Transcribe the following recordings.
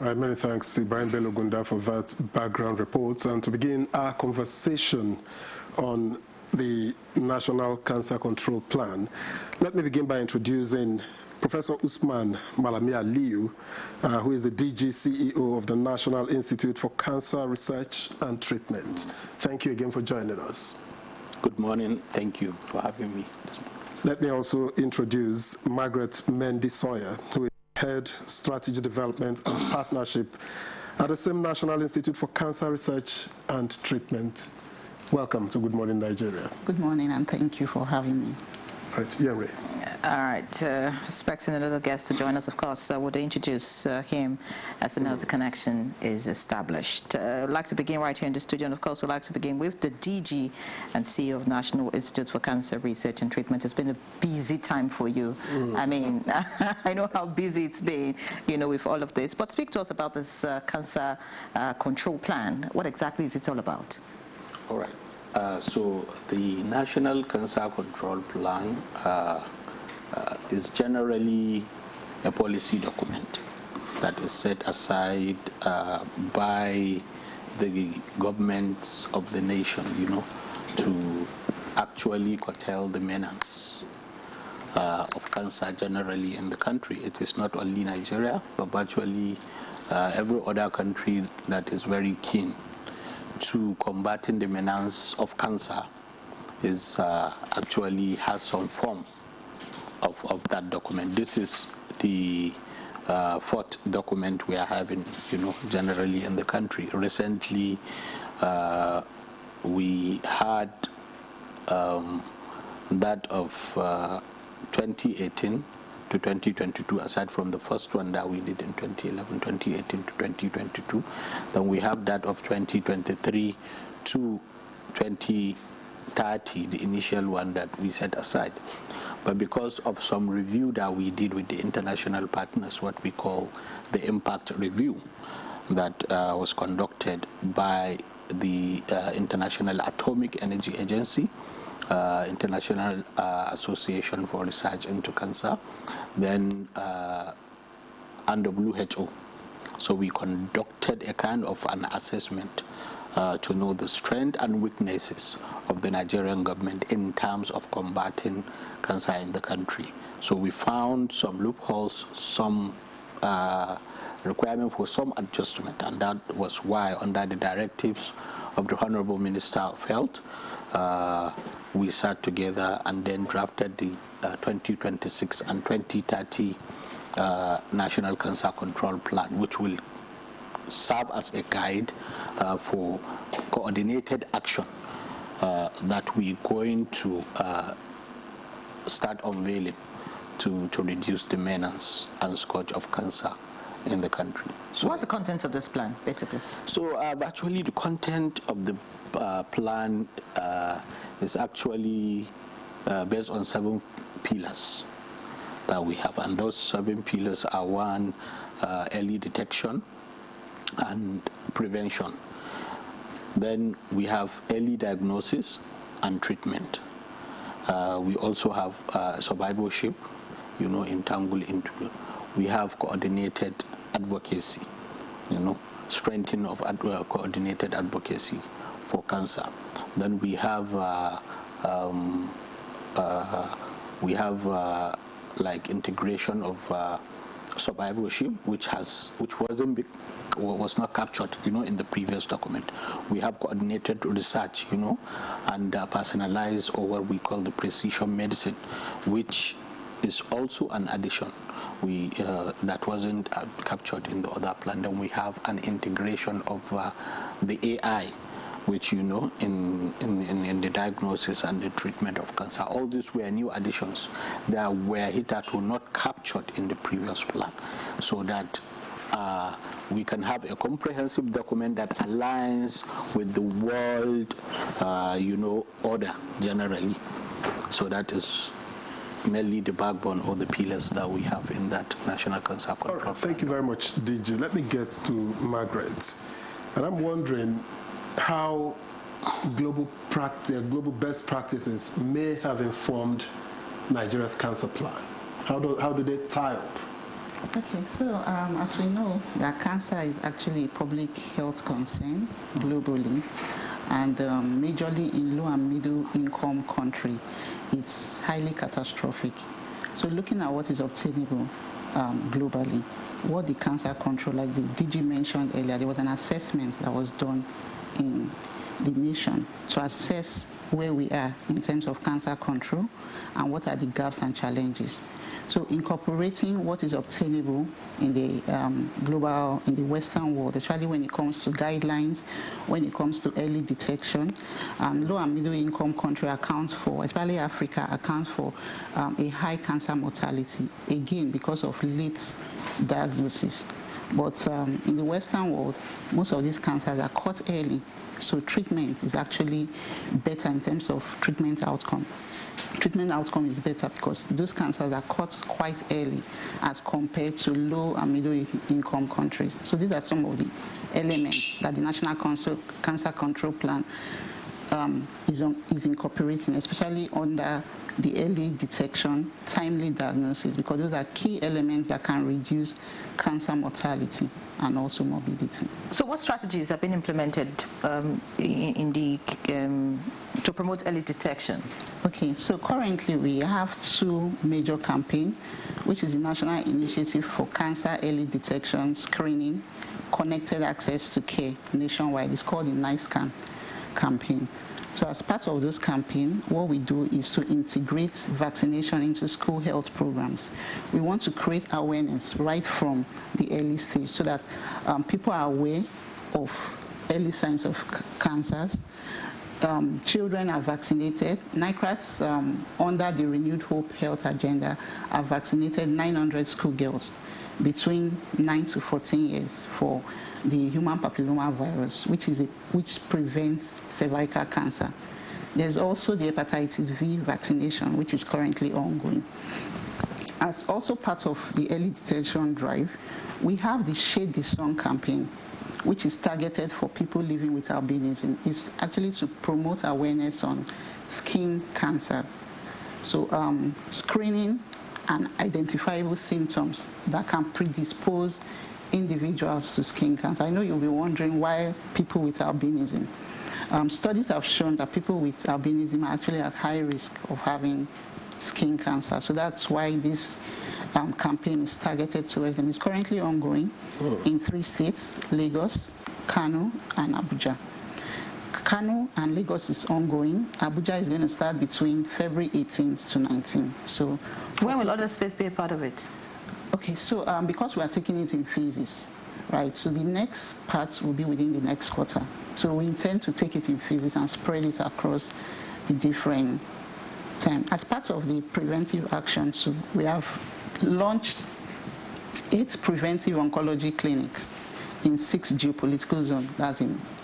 All right, many thanks, Ibrahim Bello Gunda, for that background report. And to begin our conversation on the National Cancer Control Plan, let me begin by introducing Professor Usman Malami Aliyu, who is the DG CEO of the National Institute for Cancer Research and Treatment. Thank you again for joining us. Good morning. Thank you for having me this morning. Let me also introduce Margaret Mendy Sawyer, who is Head Strategy Development and Partnership at the same National Institute for Cancer Research and Treatment. Welcome to Good Morning Nigeria. Good morning, and thank you for having me. All right, Yere. All right, expecting a little guest to join us, of course. Would introduce him as soon as the connection is established. I'd like to begin right here in the studio, and of course, we'd like to begin with the DG and CEO of National Institute for Cancer Research and Treatment. It's been a busy time for you. I mean, I know how busy it's been, you know, with all of this. But speak to us about this cancer control plan. What exactly is it all about? All right. So the National Cancer Control Plan is generally a policy document that is set aside by the governments of the nation, you know, to actually curtail the menace of cancer generally in the country. It is not only Nigeria, but virtually every other country that is very keen to combating the menace of cancer is actually has some form of that document. This is the fourth document we are having, you know, generally in the country. Recently, we had that of 2018 to 2022, aside from the first one that we did in 2011, 2018 to 2022. Then we have that of 2023 to 2030, the initial one that we set aside. But because of some review that we did with the international partners, what we call the impact review, that was conducted by the International Atomic Energy Agency, International Association for Research into Cancer, then and WHO. So we conducted a kind of an assessment to know the strength and weaknesses of the Nigerian government in terms of combating cancer in the country. So we found some loopholes, some requirement for some adjustment, and that was why, under the directives of the Honorable Minister of Health, we sat together and then drafted the 2026 and 2030 National Cancer Control Plan, which will serve as a guide for coordinated action that we're going to start unveiling to reduce the menace and scourge of cancer in the country. So what's the content of this plan, basically? So actually the content of the plan is actually based on 7 pillars that we have, and those 7 pillars are: 1, early detection and prevention. Then we have early diagnosis and treatment. We also have survivorship, you know, entangled into. We have coordinated advocacy, you know, strengthening of coordinated advocacy for cancer. Then we have like integration of survivorship, which was not captured, you know, in the previous document. We have coordinated research, you know, and personalized, or what we call the precision medicine, which is also an addition that wasn't captured in the other plan. Then we have an integration of the AI, which, you know, in the diagnosis and the treatment of cancer. All these were new additions that were hitherto not captured in the previous plan, so that we can have a comprehensive document that aligns with the world, you know, order generally. So that is mainly the backbone or the pillars that we have in that National Cancer Control Plan. Thank you very much, DG. Let me get to Margaret. And I'm wondering how global best practices may have informed Nigeria's cancer plan. How do they tie up Okay, so as we know, that cancer is actually a public health concern globally, and majorly in low and middle income countries, it's highly catastrophic. So looking at what is obtainable globally, what the cancer control, like the DG mentioned earlier, there was an assessment that was done in the nation to assess where we are in terms of cancer control and what are the gaps and challenges. So incorporating what is obtainable in the in the Western world, especially when it comes to guidelines, when it comes to early detection, low and middle income country accounts for, especially Africa, accounts for a high cancer mortality, again, because of late diagnosis. But in the Western world, most of these cancers are caught early, so treatment is actually better in terms of treatment outcome. Treatment outcome is better because those cancers are caught quite early as compared to low and middle income countries. So these are some of the elements that the National Cancer Control Plan is incorporating, especially under the early detection, timely diagnosis, because those are key elements that can reduce cancer mortality and also morbidity. So what strategies have been implemented to promote early detection? Okay, so currently we have two major campaigns, which is the National Initiative for Cancer Early Detection, Screening, Connected Access to Care nationwide. It's called the NICECAN campaign. So as part of this campaign, what we do is to integrate vaccination into school health programs. We want to create awareness right from the early stage so that people are aware of early signs of cancers. Children are vaccinated. NICRATs, under the Renewed Hope Health Agenda, have vaccinated 900 schoolgirls between 9 to 14 years for the human papilloma virus, which prevents cervical cancer. There's also the hepatitis V vaccination, which is currently ongoing. As also part of the early detection drive, we have the Shade the Sun campaign, which is targeted for people living with albinism. It's actually to promote awareness on skin cancer. So screening and identifiable symptoms that can predispose individuals to skin cancer. I know you'll be wondering why people with albinism. Studies have shown that people with albinism are actually at high risk of having skin cancer. So that's why this campaign is targeted towards them. It's currently ongoing in 3 states, Lagos, Kano, and Abuja. Kano and Lagos is ongoing. Abuja is going to start between February 18th to 19th. So when will other states be a part of it? Okay, so because we are taking it in phases, right, so the next part will be within the next quarter. So we intend to take it in phases and spread it across the different time. As part of the preventive action, so we have launched 8 preventive oncology clinics in 6 geopolitical zones.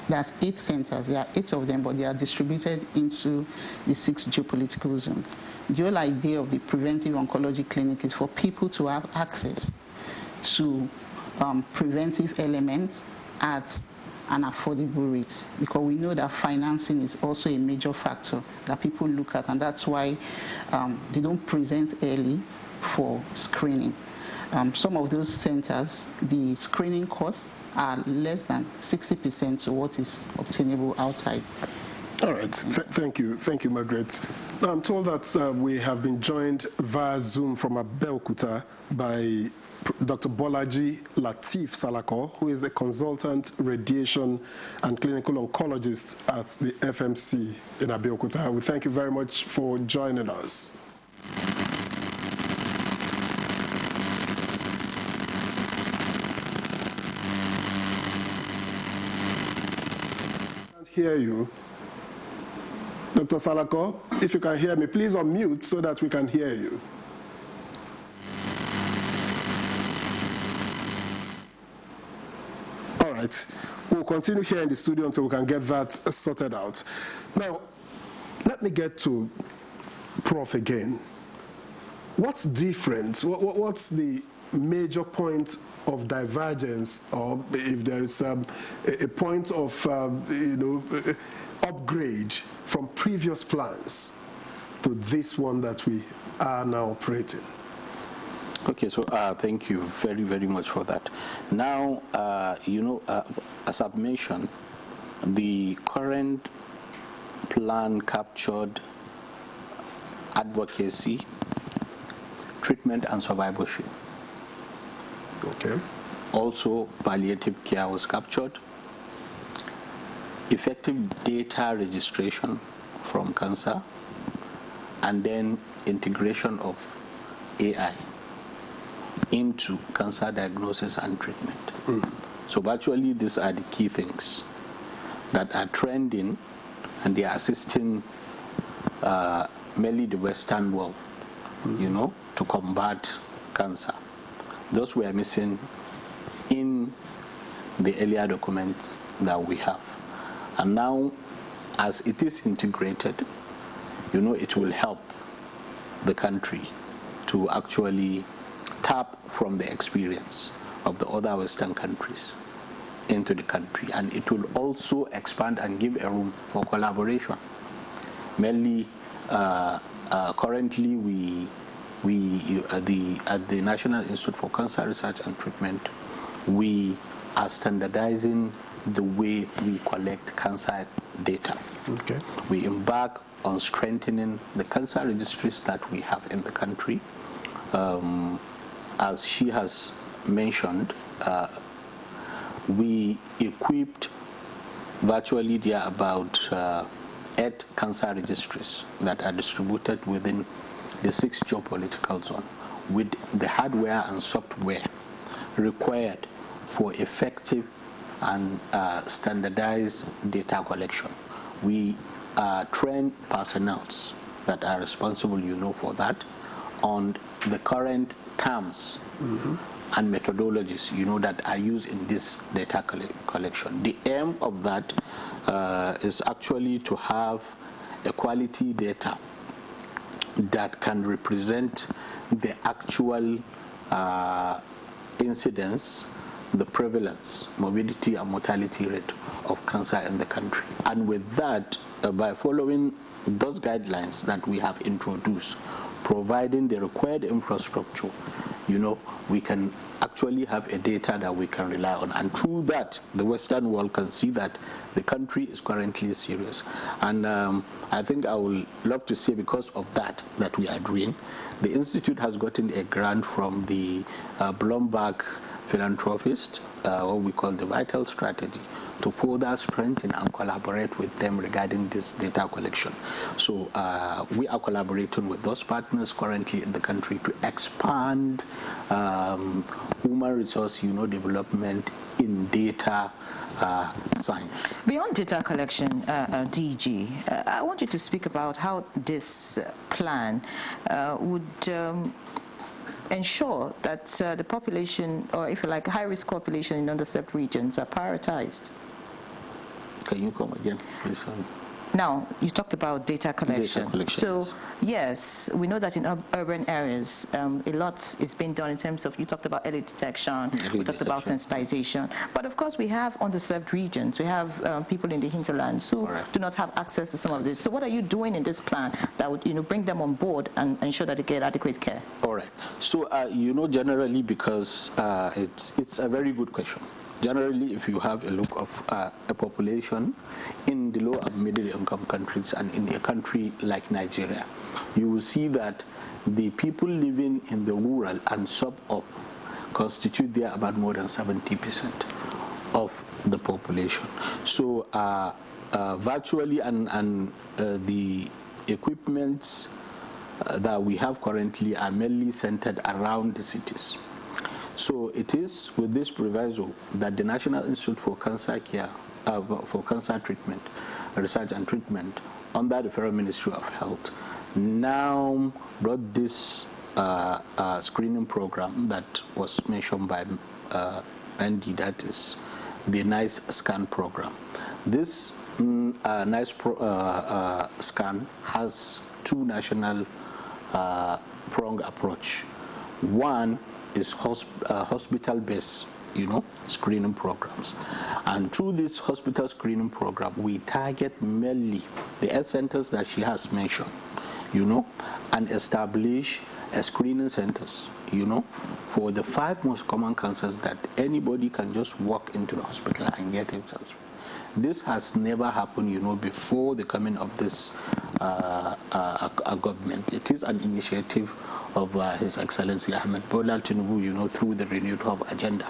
That's 8 centers. There are 8 of them, but they are distributed into the 6 geopolitical zones. The whole idea of the preventive oncology clinic is for people to have access to preventive elements at an affordable rate, because we know that financing is also a major factor that people look at, and that's why they don't present early for screening. Some of those centers, the screening costs are less than 60% to what is obtainable outside. All right. Thank you, Margaret. Now, I'm told that we have been joined via Zoom from Abeokuta by Dr. Bolaji Lateef Salako, who is a consultant radiation and clinical oncologist at the FMC in Abeokuta. We thank you very much for joining us. I can't hear you. Dr. Salako, if you can hear me, please unmute so that we can hear you. All right. We'll continue here in the studio until we can get that sorted out. Now, let me get to Prof again. What's different? What's the major point of divergence, or if there is a point of, upgrade from previous plans to this one that we are now operating? Okay, so thank you very, very much for that. Now, as I've mentioned, the current plan captured advocacy, treatment, and survivorship. Okay. Also, palliative care was captured. Effective data registration from cancer, and then integration of AI into cancer diagnosis and treatment. So virtually these are the key things that are trending, and they are assisting mainly the Western world, to combat cancer. Those were missing in the earlier documents that we have. And now, as it is integrated, it will help the country to actually tap from the experience of the other Western countries into the country. And it will also expand and give a room for collaboration. Mainly, currently, at the National Institute for Cancer Research and Treatment, we are standardizing the way we collect cancer data. Okay. We embark on strengthening the cancer registries that we have in the country. As she has mentioned, we equipped virtually there are about 8 cancer registries that are distributed within the 6 geopolitical zones with the hardware and software required for effective and standardized data collection. We train personnel that are responsible, for that, on the current terms and methodologies, that are used in this data collection. The aim of that is actually to have a quality data that can represent the actual incidence, the prevalence, morbidity, and mortality rate of cancer in the country. And with that, by following those guidelines that we have introduced, providing the required infrastructure, we can actually have a data that we can rely on. And through that, the Western world can see that the country is currently serious. And I think I would love to say, because of that we are doing, the Institute has gotten a grant from the Bloomberg philanthropist, what we call the Vital Strategy, to further strengthen and collaborate with them regarding this data collection. So we are collaborating with those partners currently in the country to expand human resource development in data science. Beyond data collection, DG, I want you to speak about how this plan would ensure that the population, or if you like, high-risk population in underserved regions are prioritized. Can you come again, please? Now, you talked about data collection. So, yes, we know that in urban areas, a lot is being done in terms of, you talked about early detection, we talked about sensitization. But of course, we have underserved regions. We have people in the hinterlands who do not have access to some of this. So what are you doing in this plan that would, bring them on board and ensure that they get adequate care? All right. So, generally, because it's a very good question. Generally, if you have a look of a population in the low and middle income countries and in a country like Nigeria, you will see that the people living in the rural and suburb constitute there about more than 70% of the population. So virtually and the equipments that we have currently are mainly centered around the cities. So it is with this proviso that the National Institute for Cancer Care, for Cancer Treatment, Research and Treatment, under the Federal Ministry of Health, now brought this screening program that was mentioned by Andy, that is the NICE scan program. This NICE scan has 2 national pronged approach. One is hospital-based, screening programs. And through this hospital screening program, we target mainly the health centers that she has mentioned, and establish screening centers, for the 5 most common cancers that anybody can just walk into the hospital and get themselves. This has never happened, before the coming of this government. It is an initiative of His Excellency Ahmed Bola Tinubu, through the Renewed Hope agenda.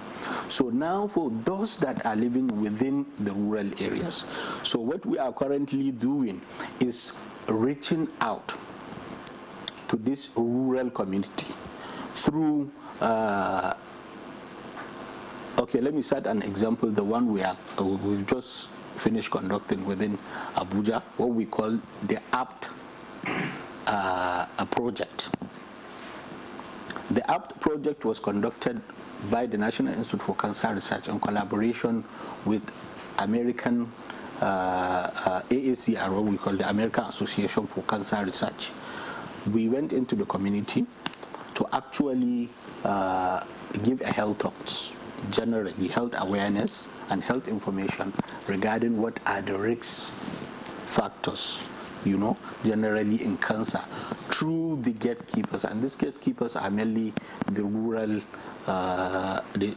So now for those that are living within the rural areas, so what we are currently doing is reaching out to this rural community through okay, let me set an example, the one we've just finished conducting within Abuja, what we call the APT project. The APT project was conducted by the National Institute for Cancer Research in collaboration with American AACR, what we call the American Association for Cancer Research. We went into the community to actually give a health talks, generally health awareness and health information regarding what are the risk factors, generally in cancer, through the gatekeepers. And these gatekeepers are mainly the rural, the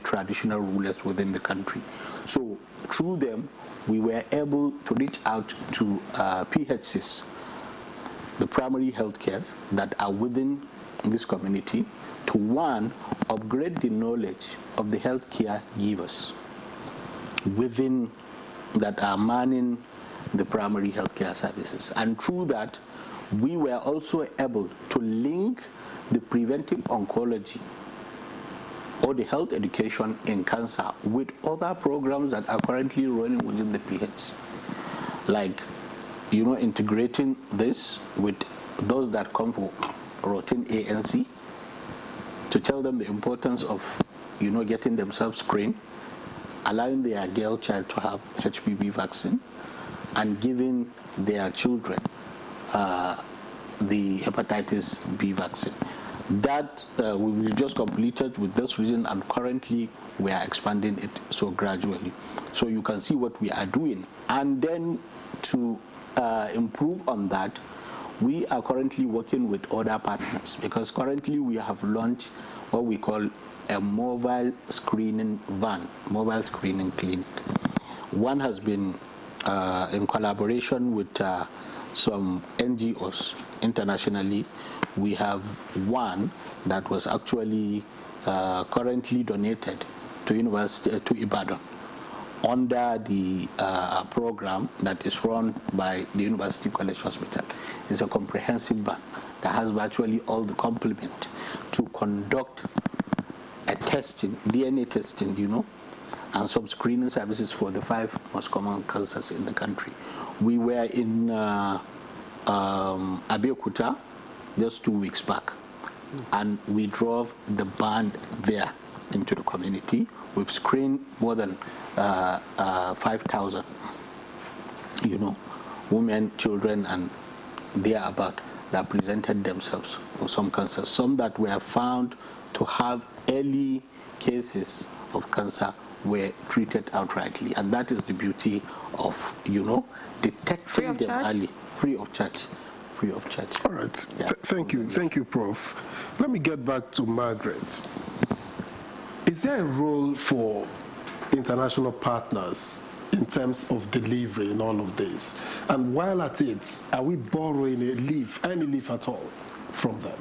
traditional rulers within the country. So through them, we were able to reach out to PHCs, the primary health cares that are within this community, to one, upgrade the knowledge of the healthcare givers within that are manning the primary healthcare services. And through that, we were also able to link the preventive oncology or the health education in cancer with other programs that are currently running within the PH. Like, integrating this with those that come for routine ANC, to tell them the importance of, getting themselves screened, allowing their girl child to have HPV vaccine, and giving their children the hepatitis B vaccine. That we just completed with this region, and currently we are expanding it so gradually. So you can see what we are doing. And then to improve on that, we are currently working with other partners, because currently we have launched what we call a mobile screening van, mobile screening clinic. One has been in collaboration with some NGOs internationally. We have one that was actually currently donated to University to Ibadan under the program that is run by the University College Hospital. It's a comprehensive van that has virtually all the complement to conduct a testing, DNA testing, and some screening services for the 5 most common cancers in the country. We were in Abuja just 2 weeks back, and we drove the band there into the community. We've screened more than 5,000, women, children, and thereabout that presented themselves for some cancers. Some that were found to have early cases of cancer were treated outrightly, and that is the beauty of, detecting them early, free of charge. All right. Yeah. Thank you, Prof. Let me get back to Margaret. Is there a role for international partners in terms of delivery in all of this? And while at it, are we borrowing any leaf at all from them?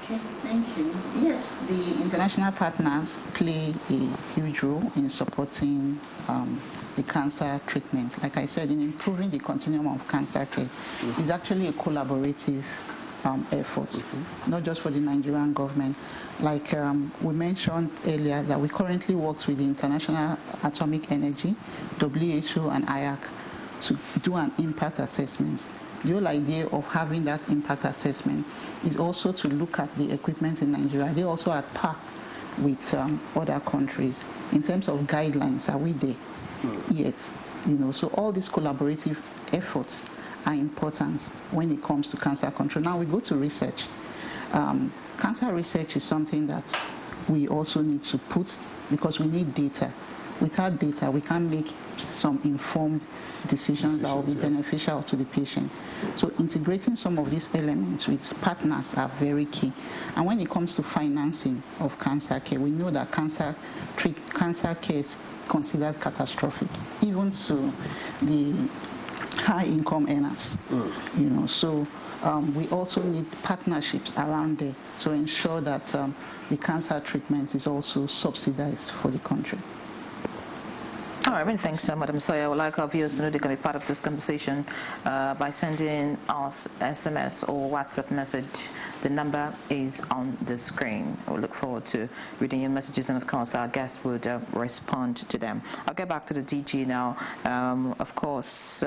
Okay, thank you. Yes, the international partners play a huge role in supporting the cancer treatment. Like I said, in improving the continuum of cancer care, is actually a collaborative effort, not just for the Nigerian government. Like we mentioned earlier, that we currently work with the International Atomic Energy, WHO, and IAC to do an impact assessment. The whole idea of having that impact assessment is also to look at the equipment in Nigeria. They also are par with other countries in terms of guidelines. Are we there? Yes. So all these collaborative efforts are important when it comes to cancer control. Now we go to research. Cancer research is something that we also need to put, because we need data. without data, we can't make some informed decisions that will be beneficial to the patient. So integrating some of these elements with partners are very key. And when it comes to financing of cancer care, we know that cancer care is considered catastrophic, even to the high-income earners. You know, so we also need partnerships around there to ensure that the cancer treatment is also subsidized for the country. All right, many thanks, Madam Sawyer. I would like our viewers to know they can be part of this conversation by sending us SMS or WhatsApp message. The number is on the screen. We'll look forward to reading your messages, and of course our guest would respond to them. I'll get back to the DG now. Of course,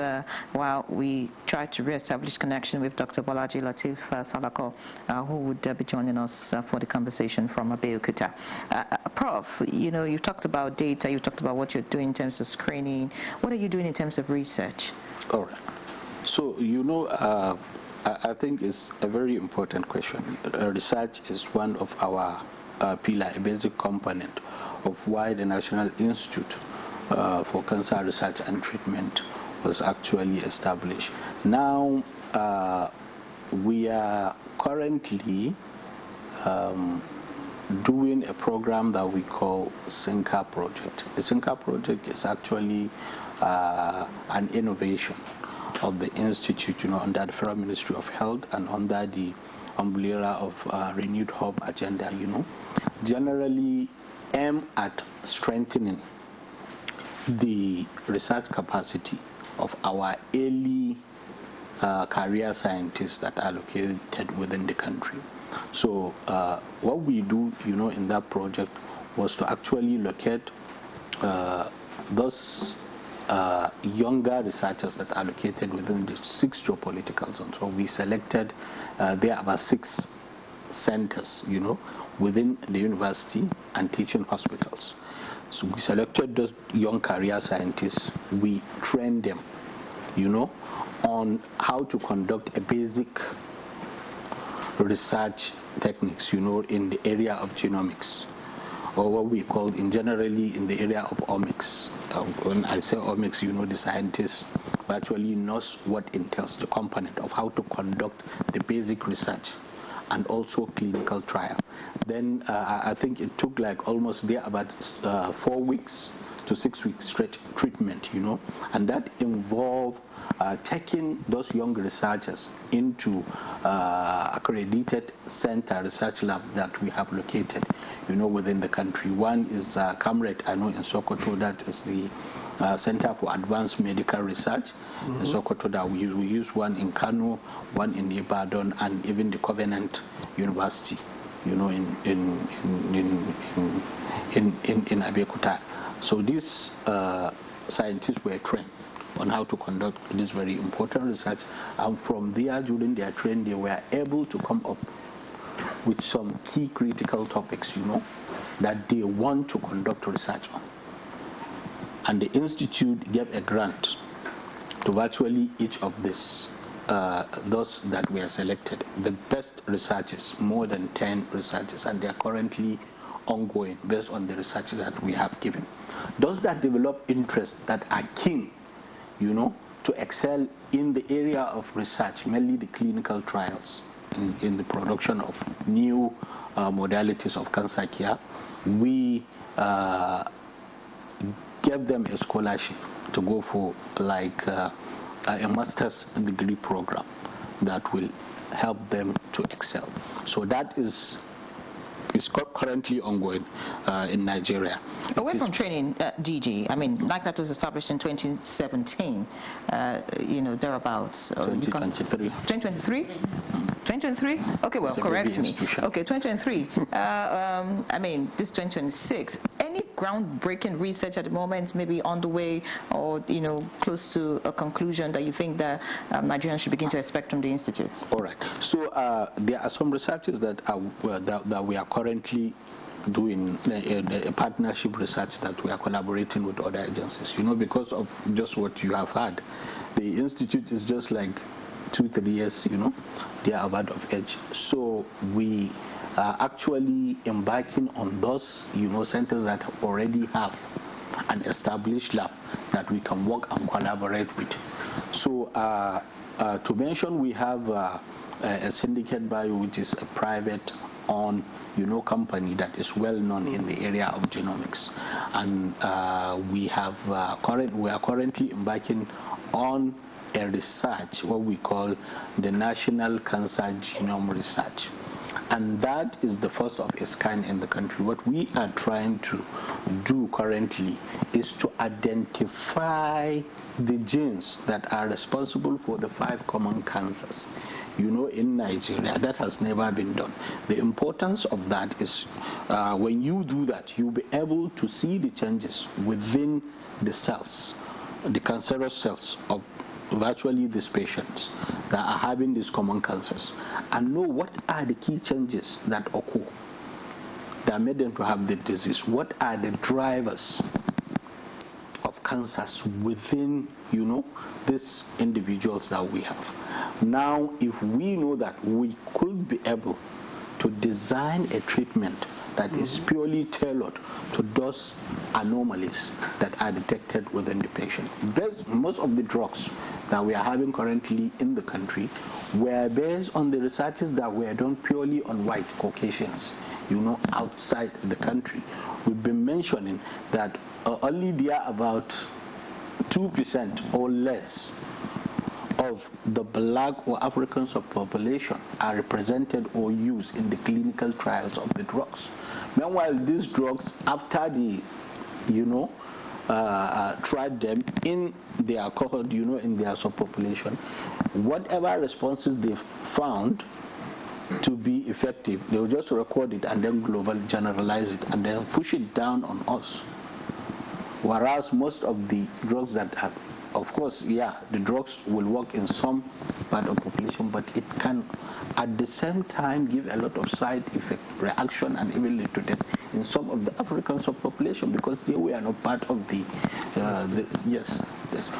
while we try to re-establish connection with Dr. Bolaji Lateef Salako, who would be joining us for the conversation from Abeokuta. Prof, you know, you talked about data, you talked about what you're doing in terms of screening. What are you doing in terms of research? All right. So, you know, I think it's a very important question. Research is one of our pillar, a basic component of why the National Institute for Cancer Research and Treatment was actually established. Now, we are currently doing a program that we call SINCA project. The SINCA project is actually an innovation of the institute, you know, under the Federal Ministry of Health and under the umbrella of Renewed Hope Agenda, you know, generally aim at strengthening the research capacity of our early career scientists that are located within the country. So what we do, you know, in that project was to actually locate those younger researchers that are located within the 6 geopolitical zones. So we selected, there are about 6 centers, you know, within the university and teaching hospitals. So we selected those young career scientists, we trained them, you know, on how to conduct a basic research techniques, you know, in the area of genomics, or what we call generally in the area of omics. When I say omics, you know, the scientist actually knows what entails the component of how to conduct the basic research and also clinical trial. Then I think it took like almost there about 4 weeks to 6 weeks stretch treatment, you know, and that involved taking those young researchers into accredited center research lab that we have located, you know, within the country. One is Camret, I know, in Sokoto, that is the Center for Advanced Medical Research in Sokoto. That we use one in Kano, one in Ibadan, and even the Covenant University, you know, in Abeokuta. So these scientists were trained on how to conduct this very important research, and from there, during their training, they were able to come up with some key critical topics, you know, that they want to conduct research on. And the institute gave a grant to virtually each of these, those that were selected, the best researchers, more than 10 researchers, and they are currently ongoing based on the research that we have given. Those that develop interests that are keen, you know, to excel in the area of research, mainly the clinical trials, in the production of new modalities of cancer care, we gave them a scholarship to go for like a master's degree program that will help them to excel. So that is currently ongoing in Nigeria. Away from training, DG, I mean, NICAT was established in 2017, you know, thereabouts. 2023. 2023? 2023? Okay, well, correct me. Okay, 2023. I mean, this 2026. Any groundbreaking research at the moment, maybe on the way, or, you know, close to a conclusion that you think that Nigerians should begin to expect from the Institute? All right. So there are some researches that we are currently doing a partnership research that we are collaborating with other agencies, you know, because of just what you have had. The Institute is just like 2-3 years, you know, they are about of age. So we are actually embarking on those, you know, centers that already have an established lab that we can work and collaborate with. So to mention, we have a Syndicate Bio, which is a private-owned company that is well known in the area of genomics, and we are currently embarking on a research, what we call the National Cancer Genome Research, and that is the first of its kind in the country. What we are trying to do currently is to identify the genes that are responsible for the 5 common cancers in Nigeria. That has never been done. The importance of that is when you do that, you'll be able to see the changes within the cells, the cancerous cells of virtually these patients that are having these common cancers, and know what are the key changes that occur that made them to have the disease. What are the drivers of cancers within, these individuals that we have. Now, if we know that, we could be able to design a treatment that is purely tailored to those anomalies that are detected within the patient. Most of the drugs that we are having currently in the country were based on the researches that were done purely on white Caucasians, outside the country. We've been mentioning that only there about 2% or less of the black or African subpopulation are represented or used in the clinical trials of the drugs. Meanwhile, these drugs, after they, tried them in their cohort, in their subpopulation, whatever responses they found to be effective, they will just record it and then globally generalize it and then push it down on us. Whereas most of the drugs that have, of course, the drugs will work in some part of the population, but it can at the same time give a lot of side effect reaction and even lead to death in some of the African subpopulation because they were not part of the yes.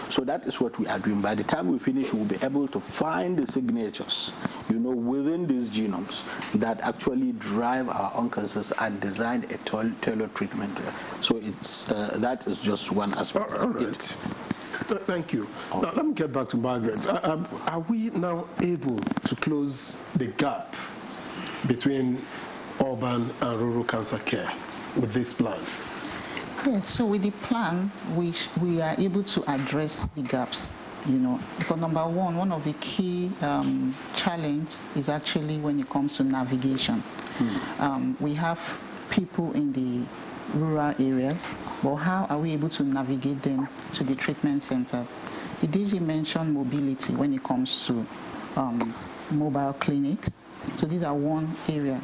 So that is what we are doing. By the time we finish, we'll be able to find the signatures, within these genomes that actually drive our own cancers and design a tailored treatment. So it's that is just one aspect of it. Thank you. Okay. Now, let me get back to Margaret. Are we now able to close the gap between urban and rural cancer care with this plan? Yes, so with the plan, we are able to address the gaps, Because number one of the key challenge is actually when it comes to navigation. We have people in the rural areas, but how are we able to navigate them to the treatment center? The DG mentioned mobility when it comes to mobile clinics. So these are one area.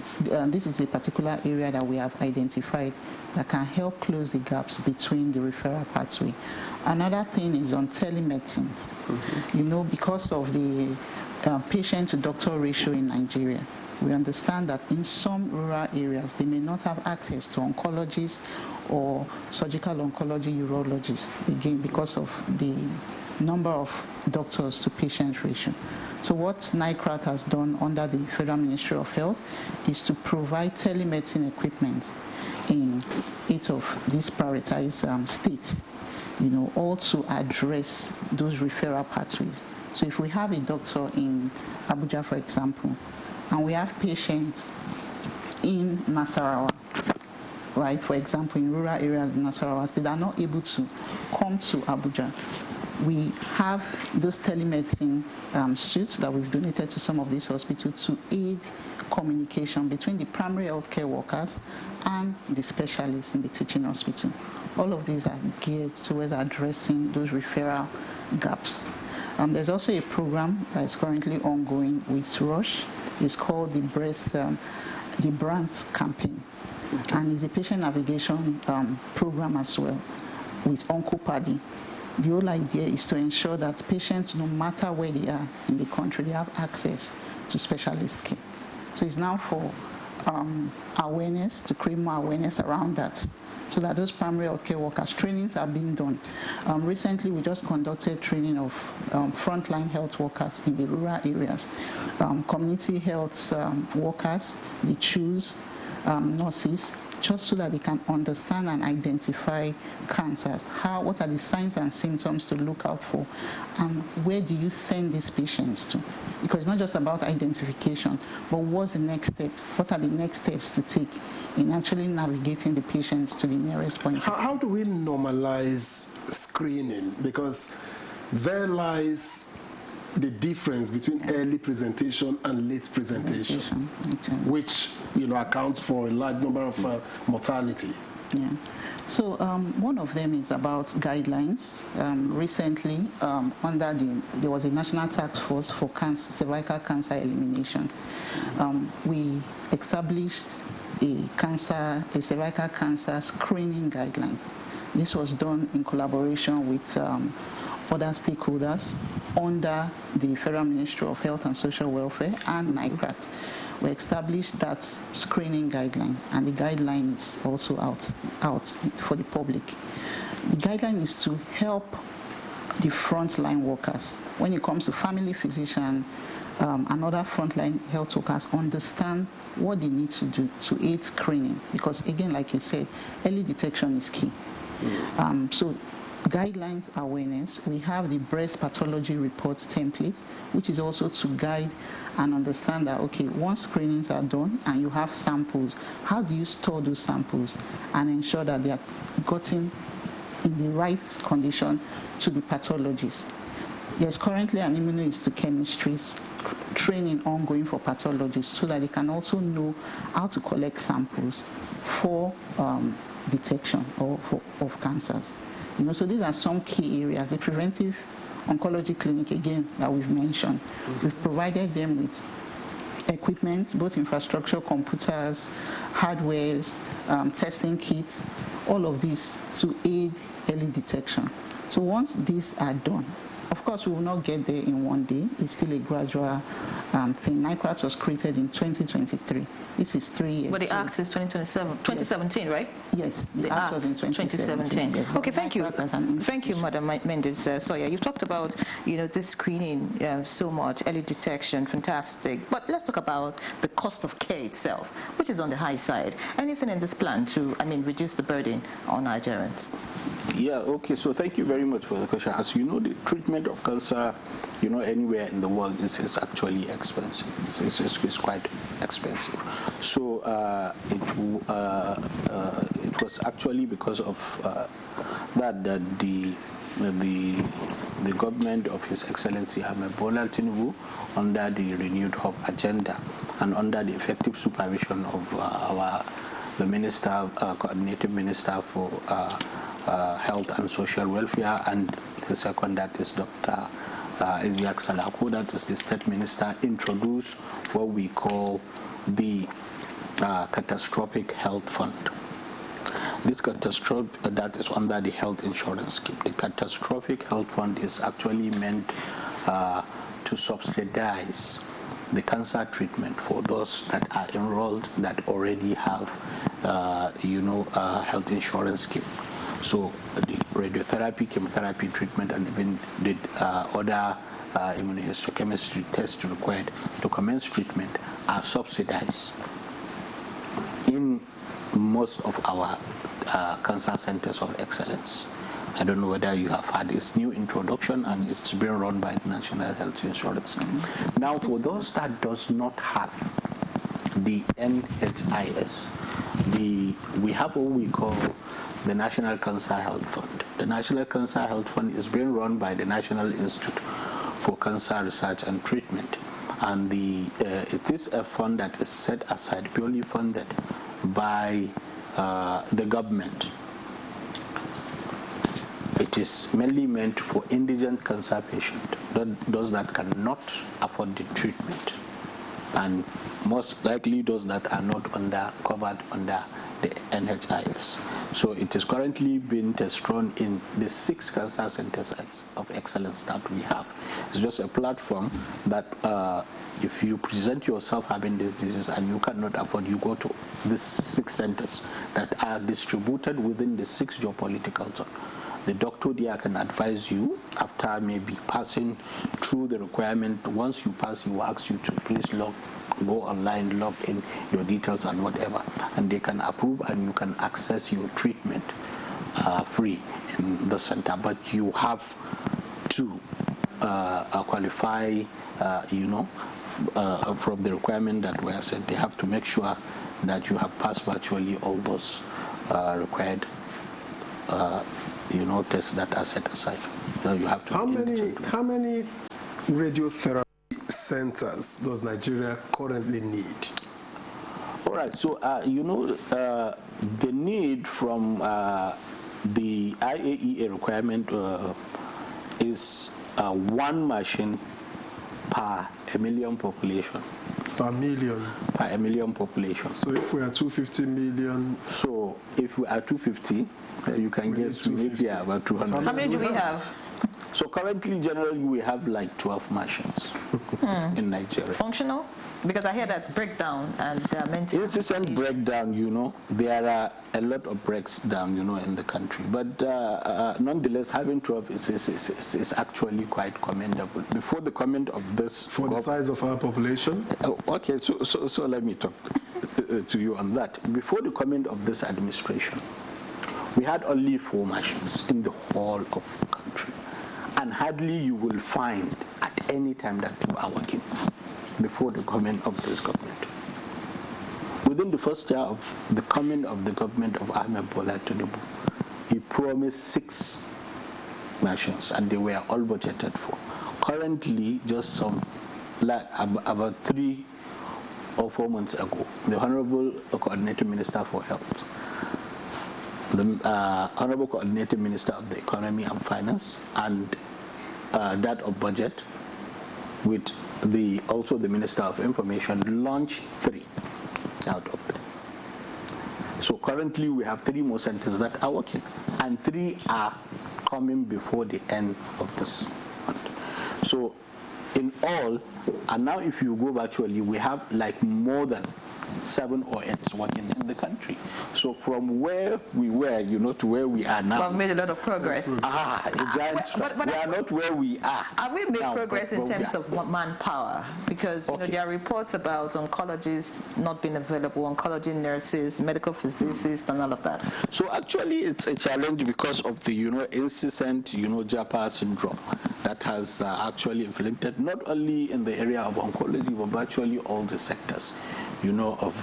This is a particular area that we have identified that can help close the gaps between the referral pathway. Another thing is on telemedicine. Because of the patient-to-doctor ratio in Nigeria, we understand that in some rural areas, they may not have access to oncologists or surgical oncology urologists, again, because of the number of doctors to patient ratio. So what NICRAT has done under the Federal Ministry of Health is to provide telemedicine equipment in 8 of these prioritized states, all to address those referral pathways. So if we have a doctor in Abuja, for example, and we have patients in Nasarawa, right? For example, in rural areas of Nasarawa, they are not able to come to Abuja. We have those telemedicine suits that we've donated to some of these hospitals to aid communication between the primary healthcare workers and the specialists in the teaching hospital. All of these are geared towards addressing those referral gaps. There's also a program that is currently ongoing with Roche. It's called the Brands Campaign, and it's a patient navigation program as well with Uncle Paddy. The whole idea is to ensure that patients, no matter where they are in the country, they have access to specialist care. So it's now for awareness, to create more awareness around that, so that those primary healthcare workers, trainings are being done. Recently, we just conducted training of frontline health workers in the rural areas, community health workers, the CHOOS, nurses, just so that they can understand and identify cancers. What are the signs and symptoms to look out for, and where do you send these patients to? Because it's not just about identification, but what's the next step? What are the next steps to take in actually navigating the patients to the nearest point? How do we normalize screening? Because there lies the difference between early presentation and late presentation, which accounts for a large number of mortality. Yeah. So one of them is about guidelines. Recently, there was a national task force for cervical cancer elimination. We established a cervical cancer screening guideline. This was done in collaboration with other stakeholders under the Federal Ministry of Health and Social Welfare and NICRAT. We established that screening guideline, and the guideline is also out for the public. The guideline is to help the frontline workers. When it comes to family physician and other frontline health workers, understand what they need to do to aid screening. Because again, like you said, early detection is key. So guidelines awareness, we have the breast pathology report template, which is also to guide and understand that, okay, once screenings are done and you have samples, how do you store those samples and ensure that they are gotten in the right condition to the pathologist? There's currently an immunohistochemistry training ongoing for pathologists so that they can also know how to collect samples for detection of cancers. So these are some key areas. The preventive oncology clinic, again, that we've mentioned, we've provided them with equipment, both infrastructure, computers, hardwares, testing kits, all of this to aid early detection. So once these are done, of course, we will not get there in one day. It's still a gradual thing. NICRAT was created in 2023. This is 3 years. But the Act is 2017, right? Yes, the Act was in 2017. Yes, okay, thank you. Thank you, Madam Mendes Sawyer. You talked about, this screening so much, early detection, fantastic. But let's talk about the cost of care itself, which is on the high side. Anything in this plan to, reduce the burden on Nigerians? Yeah, okay, so thank you very much for the question. As you know, the treatment of cancer, anywhere in the world is actually expensive. It's quite expensive. So it was actually because of that the government of His Excellency Ahmed Bola Tinubu, under the Renewed Hope agenda and under the effective supervision of the minister, coordinating minister for Health and Social Welfare, and the second, that is Dr. Isiaq Salako, that is the State Minister, introduced what we call the Catastrophic Health Fund. This that is under the health insurance scheme. The Catastrophic Health Fund is actually meant to subsidize the cancer treatment for those that are enrolled that already have, health insurance scheme. So the radiotherapy, chemotherapy treatment, and even the other immunohistochemistry tests required to commence treatment are subsidized in most of our cancer centers of excellence. I don't know whether you have had this new introduction, and it's being run by the National Health Insurance Scheme. Now, for those that does not have the NHIS, we have what we call the National Cancer Health Fund. The National Cancer Health Fund is being run by the National Institute for Cancer Research and Treatment, and it is a fund that is set aside, purely funded by the government. It is mainly meant for indigent cancer patients, those that cannot afford the treatment, and most likely those that are not covered under the NHIS. So it is currently being test run in the 6 cancer centers of excellence that we have. It's just a platform that if you present yourself having this disease and you cannot afford, you go to the 6 centers that are distributed within the 6 geopolitical zones. The doctor there can advise you after maybe passing through the requirement. Once you pass, he will ask you to please log go online, log in your details and whatever, and they can approve and you can access your treatment free in the center. But you have to qualify, from the requirement that were set. They have to make sure that you have passed virtually all those required tests that are set aside. So you have to. How many radiotherapy centers does Nigeria currently need? All right. So the need from the IAEA requirement is 1 machine per a million population. Per million? Per a million population. So if we are 250 million... So if we are 250, you can guess we need about 200. How many do we have? So currently, generally, we have like 12 machines in Nigeria. Functional? Because I hear that breakdown and maintenance. Incessant breakdown, there are a lot of breakdown, in the country. But nonetheless, having 12 is actually quite commendable. Before the comment of this... For the size of our population? Okay, so let me talk to you on that. Before the comment of this administration, we had only 4 machines in the whole of the country. And hardly you will find at any time that 2 are working before the comment of this government. Within the first year of the comment of the government of Ahmed Bola Tinubu, he promised 6 machines, and they were all budgeted for. Currently, just about 3 or 4 months ago, the Honorable Coordinating Minister for Health, the Honorable Coordinating Minister of the Economy and Finance, and that of Budget, with also the Minister of Information, launched 3 out of them. So currently we have 3 more centers that are working, and 3 are coming before the end of this month. So in all, and now if you go virtually, we have like more than 7 or 8 working in the country. So from where we were, to where we are now. We've made a lot of progress. A giant stride. We are not where we are. Have we made now, progress in terms of manpower? Because there are reports about oncologists not being available, oncology nurses, medical physicists, and all of that. So actually, it's a challenge because of the incessant JAPA syndrome that has actually inflicted not only in the area of oncology but virtually all the sectors. Of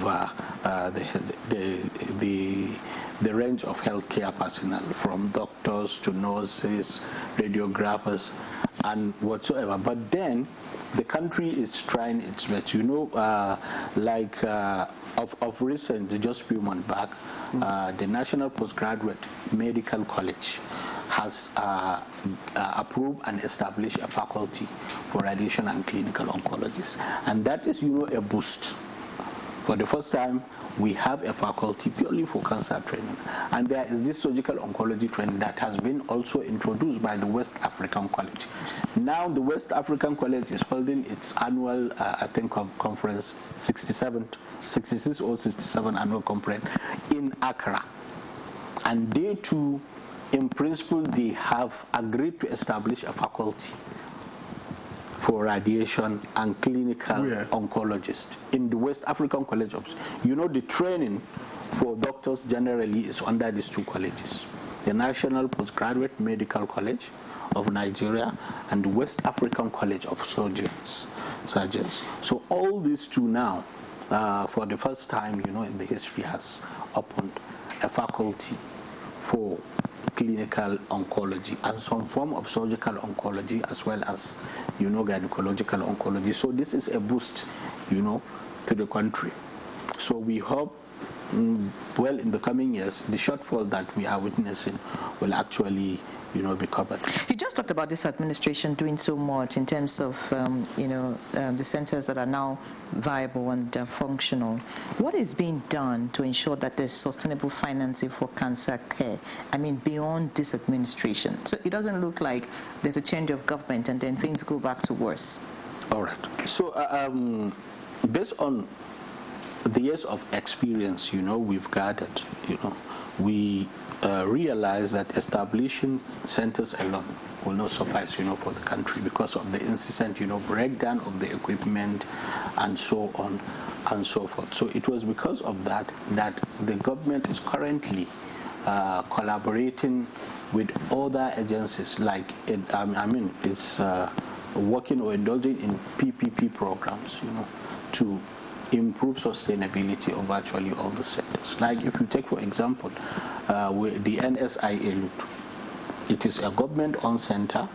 the range of healthcare personnel, from doctors to nurses, radiographers, and whatsoever. But then the country is trying its best. Of recent, just a few months back, the National Postgraduate Medical College has approved and established a faculty for radiation and clinical oncologists, and that is, a boost. For the first time, we have a faculty purely for cancer training. And there is this surgical oncology training that has been also introduced by the West African College. Now, the West African College is holding its annual, conference, 66 or 67 annual conference in Accra. And they too, in principle, they have agreed to establish a faculty for radiation and clinical oncologists in the West African College of... the training for doctors generally is under these 2 colleges, the National Postgraduate Medical College of Nigeria and the West African College of Surgeons. So all these 2 now, for the first time, in the history, has opened a faculty for clinical oncology and some form of surgical oncology, as well as, gynecological oncology. So this is a boost, to the country. So we hope, in the coming years, the shortfall that we are witnessing will actually, be covered. You just talked about this administration doing so much in terms of, the centers that are now viable and functional. What is being done to ensure that there's sustainable financing for cancer care? I mean, beyond this administration. So it doesn't look like there's a change of government and then things go back to worse. All right. So based on the years of experience, we've gathered, we realize that establishing centers alone will not suffice, for the country because of the incessant, breakdown of the equipment and so on and so forth. So it was because of that the government is currently collaborating with other agencies like it's working or indulging in PPP programs, to improve sustainability of virtually all the centers. Like if you take, for example, the NSIA Loop, it is a government-owned center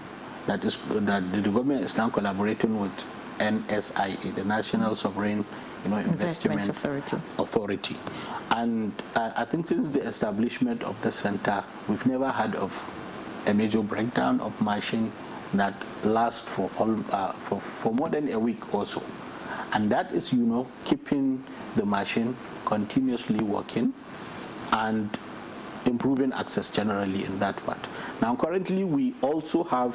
that the government is now collaborating with NSIA, the National Sovereign Investment Authority. And I think since the establishment of the center, we've never heard of a major breakdown of machine that lasts for more than a week or so. And that is, keeping the machine continuously working and improving access generally in that part. Now, currently, we also have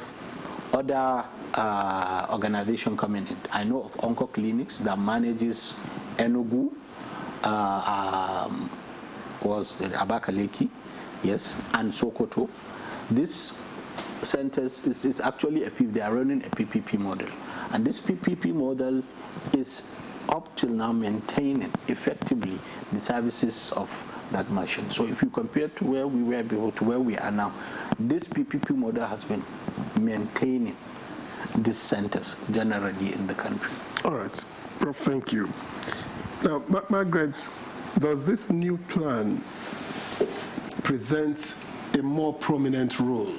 other organization coming in. I know of Onco Clinics that manages Enugu, was the Abakaliki, yes, and Sokoto. This centers is actually they are running a PPP model, and this PPP model is up till now maintaining effectively the services of that machine. So if you compare to where we were before to where we are now, this PPP model has been maintaining these centers generally in the country. All right, Prof, thank you. Now, Margaret, does this new plan present a more prominent role,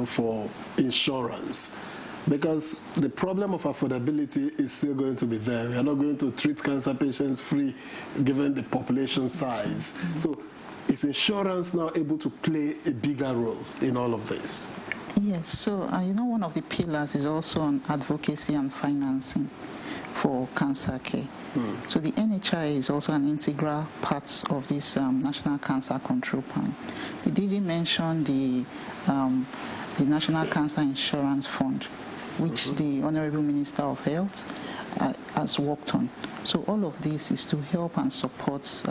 for insurance? Because the problem of affordability is still going to be there. We are not going to treat cancer patients free given the population size. So is insurance now able to play a bigger role in all of this? Yes, so one of the pillars is also on advocacy and financing for cancer care. So the NHI is also an integral part of this National Cancer Control Plan. The DG mentioned the National Cancer Insurance Fund, which the Honorable Minister of Health has worked on. So all of this is to help and support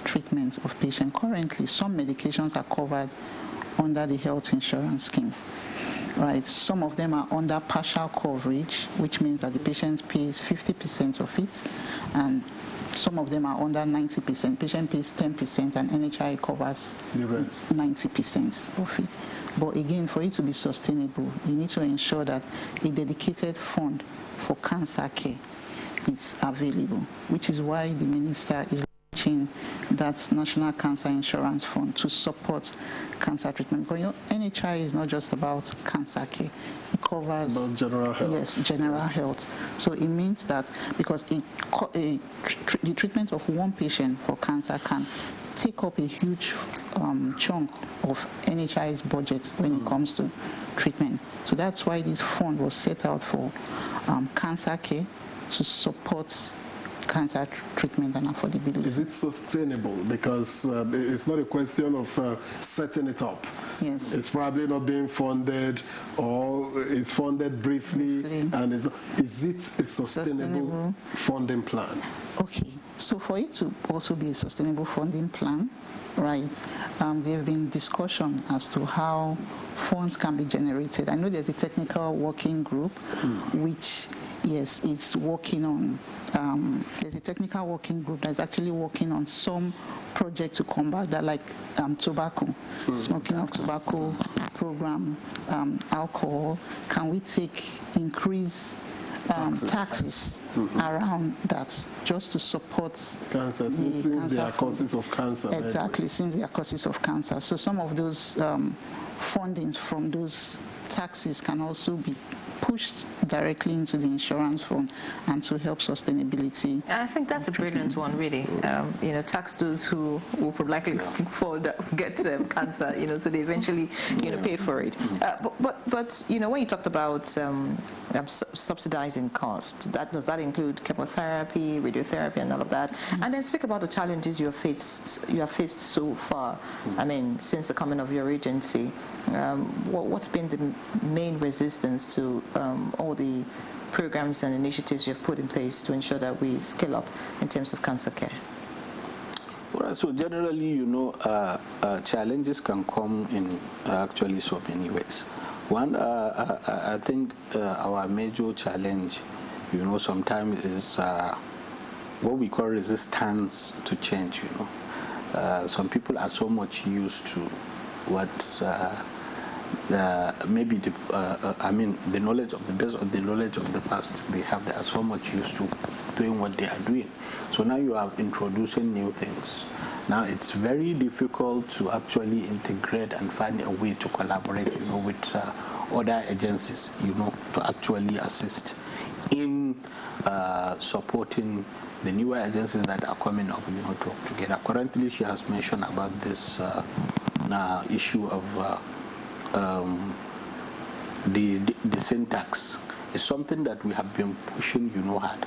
treatment of patients. Currently, some medications are covered under the health insurance scheme. Right, some of them are under partial coverage, which means that the patient pays 50% of it, and some of them are under 90%. Patient pays 10%, and NHI covers 90% of it. But again, for it to be sustainable, you need to ensure that a dedicated fund for cancer care is available, which is why the minister is launching that National Cancer Insurance Fund to support cancer treatment. Because NHI is not just about cancer care; it covers general health. Yes, general health. So it means that because the treatment of one patient for cancer can take up a huge chunk of NHI's budget when it comes to treatment. So that's why this fund was set out for cancer care to support cancer treatment and affordability. Is it sustainable? Because it's not a question of setting it up. Yes. It's probably not being funded, or it's funded briefly. And is it a sustainable funding plan? Okay. So for it to also be a sustainable funding plan, right, there have been discussion as to how funds can be generated. I know there's a technical working group which, yes, it's working on, there's a technical working group that's actually working on some projects to combat that, like tobacco, smoking of tobacco program, alcohol. Can we increase taxes around that just to support cancer, since they are causes of cancer? Exactly, since they are causes of cancer. So some of those fundings from those taxes can also be pushed directly into the insurance fund and to help sustainability. I think that's a brilliant one, really. Tax those who would likely get cancer, so they eventually, pay for it. But when you talked about subsidizing cost, does that include chemotherapy, radiotherapy, and all of that? And then speak about the challenges you have faced so far. I mean, since the coming of your agency, what's been the main resistance to all the programs and initiatives you've put in place to ensure that we scale up in terms of cancer care? Well, so generally, challenges can come in actually so many ways. One, I think our major challenge, sometimes is what we call resistance to change, Some people are so much used to what maybe the knowledge of the best or the knowledge of the past they are so much used to doing what they are doing. So now you are introducing new things. Now it's very difficult to actually integrate and find a way to collaborate, with other agencies, to actually assist in supporting the newer agencies that are coming up, together. Currently, she has mentioned about this issue of the syntax. It's something that we have been pushing, hard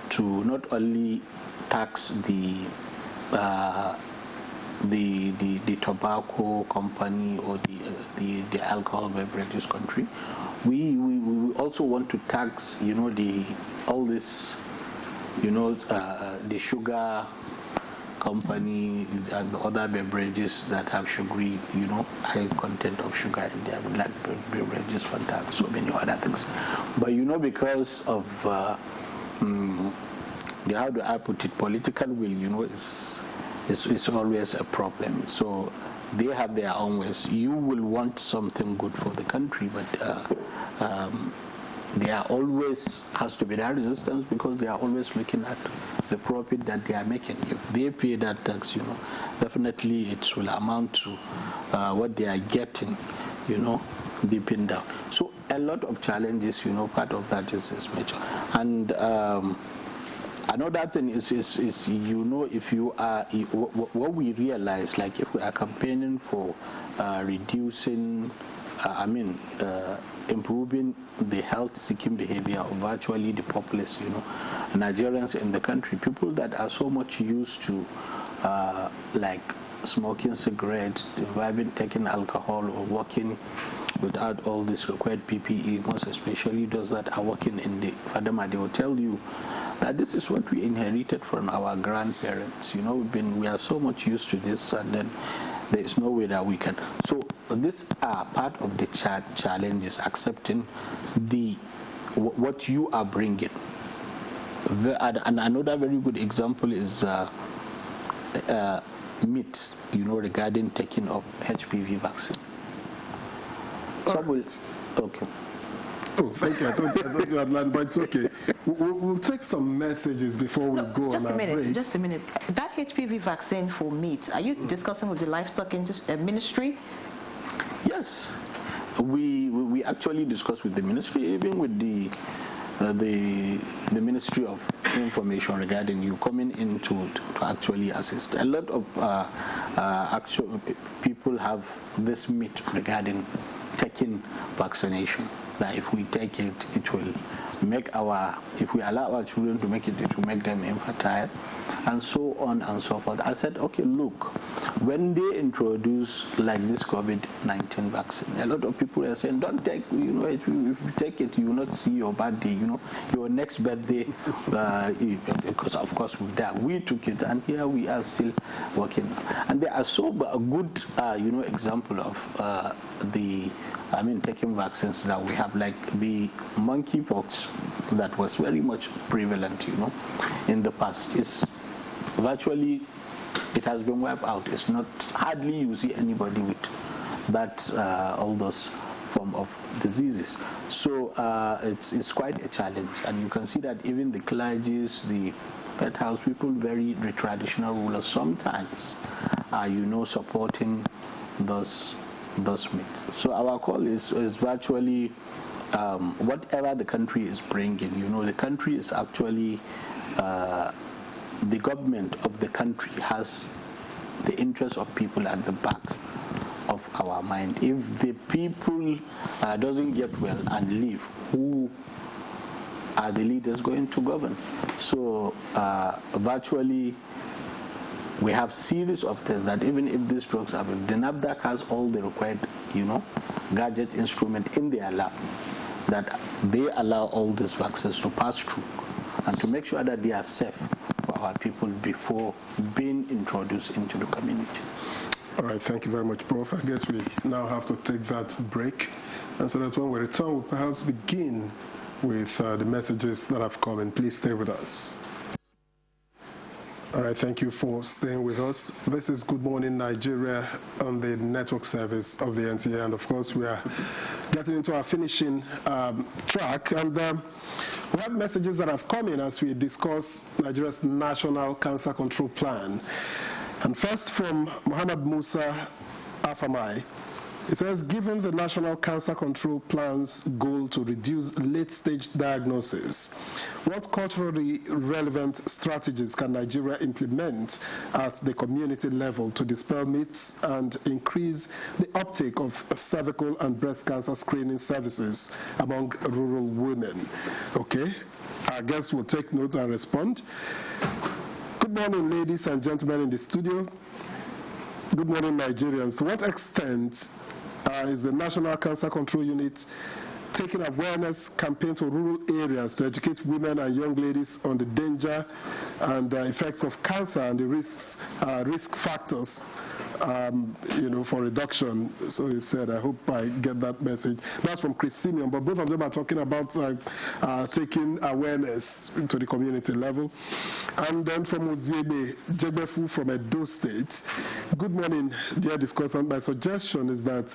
to not only tax the tobacco company or the alcohol beverages country. We also want to tax, all this, the sugar company and the other beverages that have sugary, high content of sugar in their black beverages, Fanta, and so many other things. But because of how do I put it, political will, is always a problem. So they have their own ways. You will want something good for the country, but there always has to be that resistance because they are always looking at the profit that they are making. If they pay that tax, definitely it will amount to what they are getting, deep in down. So a lot of challenges, part of that is major. And another thing is if you are, what we realize, like if we are campaigning for reducing, improving the health-seeking behavior of virtually the populace, Nigerians in the country, people that are so much used to, like smoking cigarettes, taking alcohol, or working without all this required PPE, most especially those that are working in the Fadama, they will tell you that this is what we inherited from our grandparents. We are so much used to this, and then there is no way that we can. So these are part of the challenges, accepting what you are bringing. And another very good example is myths, regarding taking up HPV vaccine. Okay. Oh, thank you. I thought you had learned, but it's okay. We'll take some messages before we go just on a minute, break. Just a minute. That HPV vaccine for meat, are you discussing with the livestock ministry? Yes. We actually discussed with the ministry, even with the Ministry of Information regarding you coming in to actually assist. A lot of actual people have this myth regarding taking vaccination. That if we take it, it will make if we allow our children to make it, it will make them infertile, and so on and so forth. I said, okay, look, when they introduce like this COVID-19 vaccine, a lot of people are saying, don't take, if you take it, you will not see your birthday, your next birthday, because of course with that, we took it, and here we are still working. And there are so a good, example of taking vaccines that we have, like the monkeypox that was very much prevalent, in the past. It's virtually, it has been wiped out. It's not, hardly you see anybody with that, all those form of diseases. So it's quite a challenge. And you can see that even the clergies, the pet house people, the traditional rulers sometimes are, supporting those myths. So our call is virtually whatever the country is bringing. The country is actually, the government of the country has the interest of people at the back of our mind. If the people doesn't get well and leave, who are the leaders going to govern? So virtually, we have series of tests that even if these drugs are, the NAFDAC has all the required, gadget instrument in their lab that they allow all these vaccines to pass through and to make sure that they are safe for our people before being introduced into the community. All right, thank you very much, Prof. I guess we now have to take that break. And so that when we return, we'll perhaps begin with the messages that have come in. Please stay with us. All right, thank you for staying with us. This is Good Morning Nigeria on the network service of the NTA, and of course we are getting into our finishing track, and we have messages that have come in as we discuss Nigeria's National Cancer Control Plan. And first from Muhammad Musa Afamai. It says, given the National Cancer Control Plan's goal to reduce late-stage diagnosis, what culturally relevant strategies can Nigeria implement at the community level to dispel myths and increase the uptake of cervical and breast cancer screening services among rural women? Okay, our guests will take note and respond. Good morning, ladies and gentlemen in the studio. Good morning, Nigerians. To what extent is the National Cancer Control Unit taking awareness campaign to rural areas to educate women and young ladies on the danger and effects of cancer and the risk factors, for reduction? So you said, I hope I get that message. That's from Chris Simeon, but both of them are talking about taking awareness to the community level. And then from Ozebe Jegbefu from Edo State. Good morning, dear discussant. My suggestion is that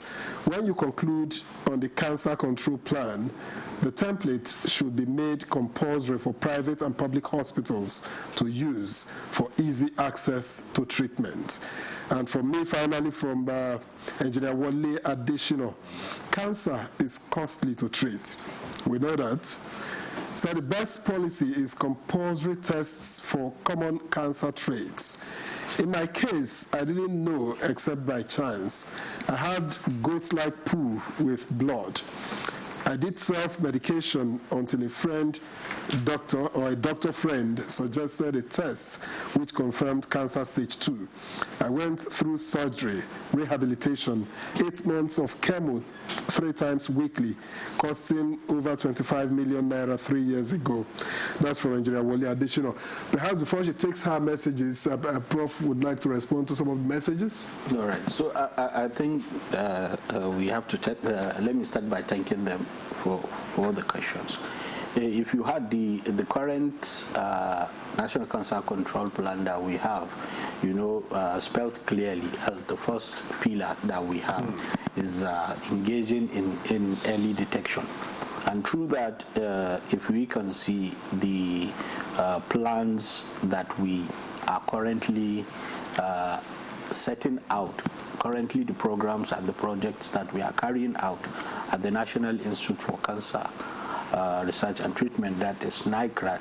when you conclude on the cancer control plan, the template should be made compulsory for private and public hospitals to use for easy access to treatment. And for me, finally, from Engineer Wale Additional, cancer is costly to treat. We know that. So the best policy is compulsory tests for common cancer traits. In my case, I didn't know except by chance. I had goat-like poo with blood. I did self-medication until a doctor friend suggested a test which confirmed cancer stage 2. I went through surgery, rehabilitation, 8 months of chemo 3 times weekly, costing over 25 million naira 3 years ago. That's from Engineer Wale Additional. Perhaps before she takes her messages, Prof would like to respond to some of the messages. All right. So I think we have to let me start by thanking them for the questions. If you had the current National Cancer Control Plan that we have, spelled clearly as the first pillar that we have is engaging in early detection. And through that, if we can see the plans that we are currently setting out, currently the programs and the projects that we are carrying out at the National Institute for Cancer Research and Treatment, that is NICRAT,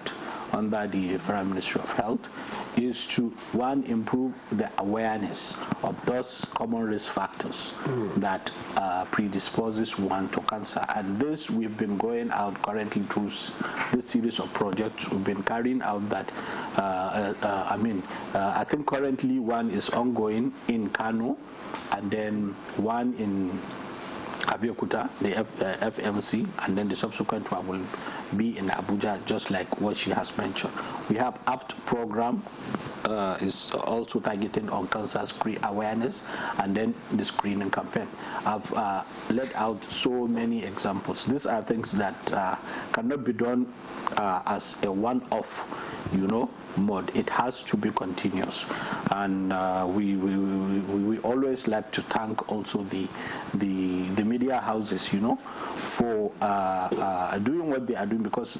under the Federal Ministry of Health, is to, one, improve the awareness of those common risk factors that predisposes one to cancer. And this, we've been going out currently through this series of projects we've been carrying out that, I think currently one is ongoing in Kano, and then one in Abuja, the FMC, and then the subsequent one will be in Abuja, just like what she has mentioned. We have APT program is also targeting on cancer screen awareness, and then the screening campaign. I've laid out so many examples. These are things that cannot be done as a one-off, mode. It has to be continuous, and we always like to thank also the media houses, for doing what they are doing, because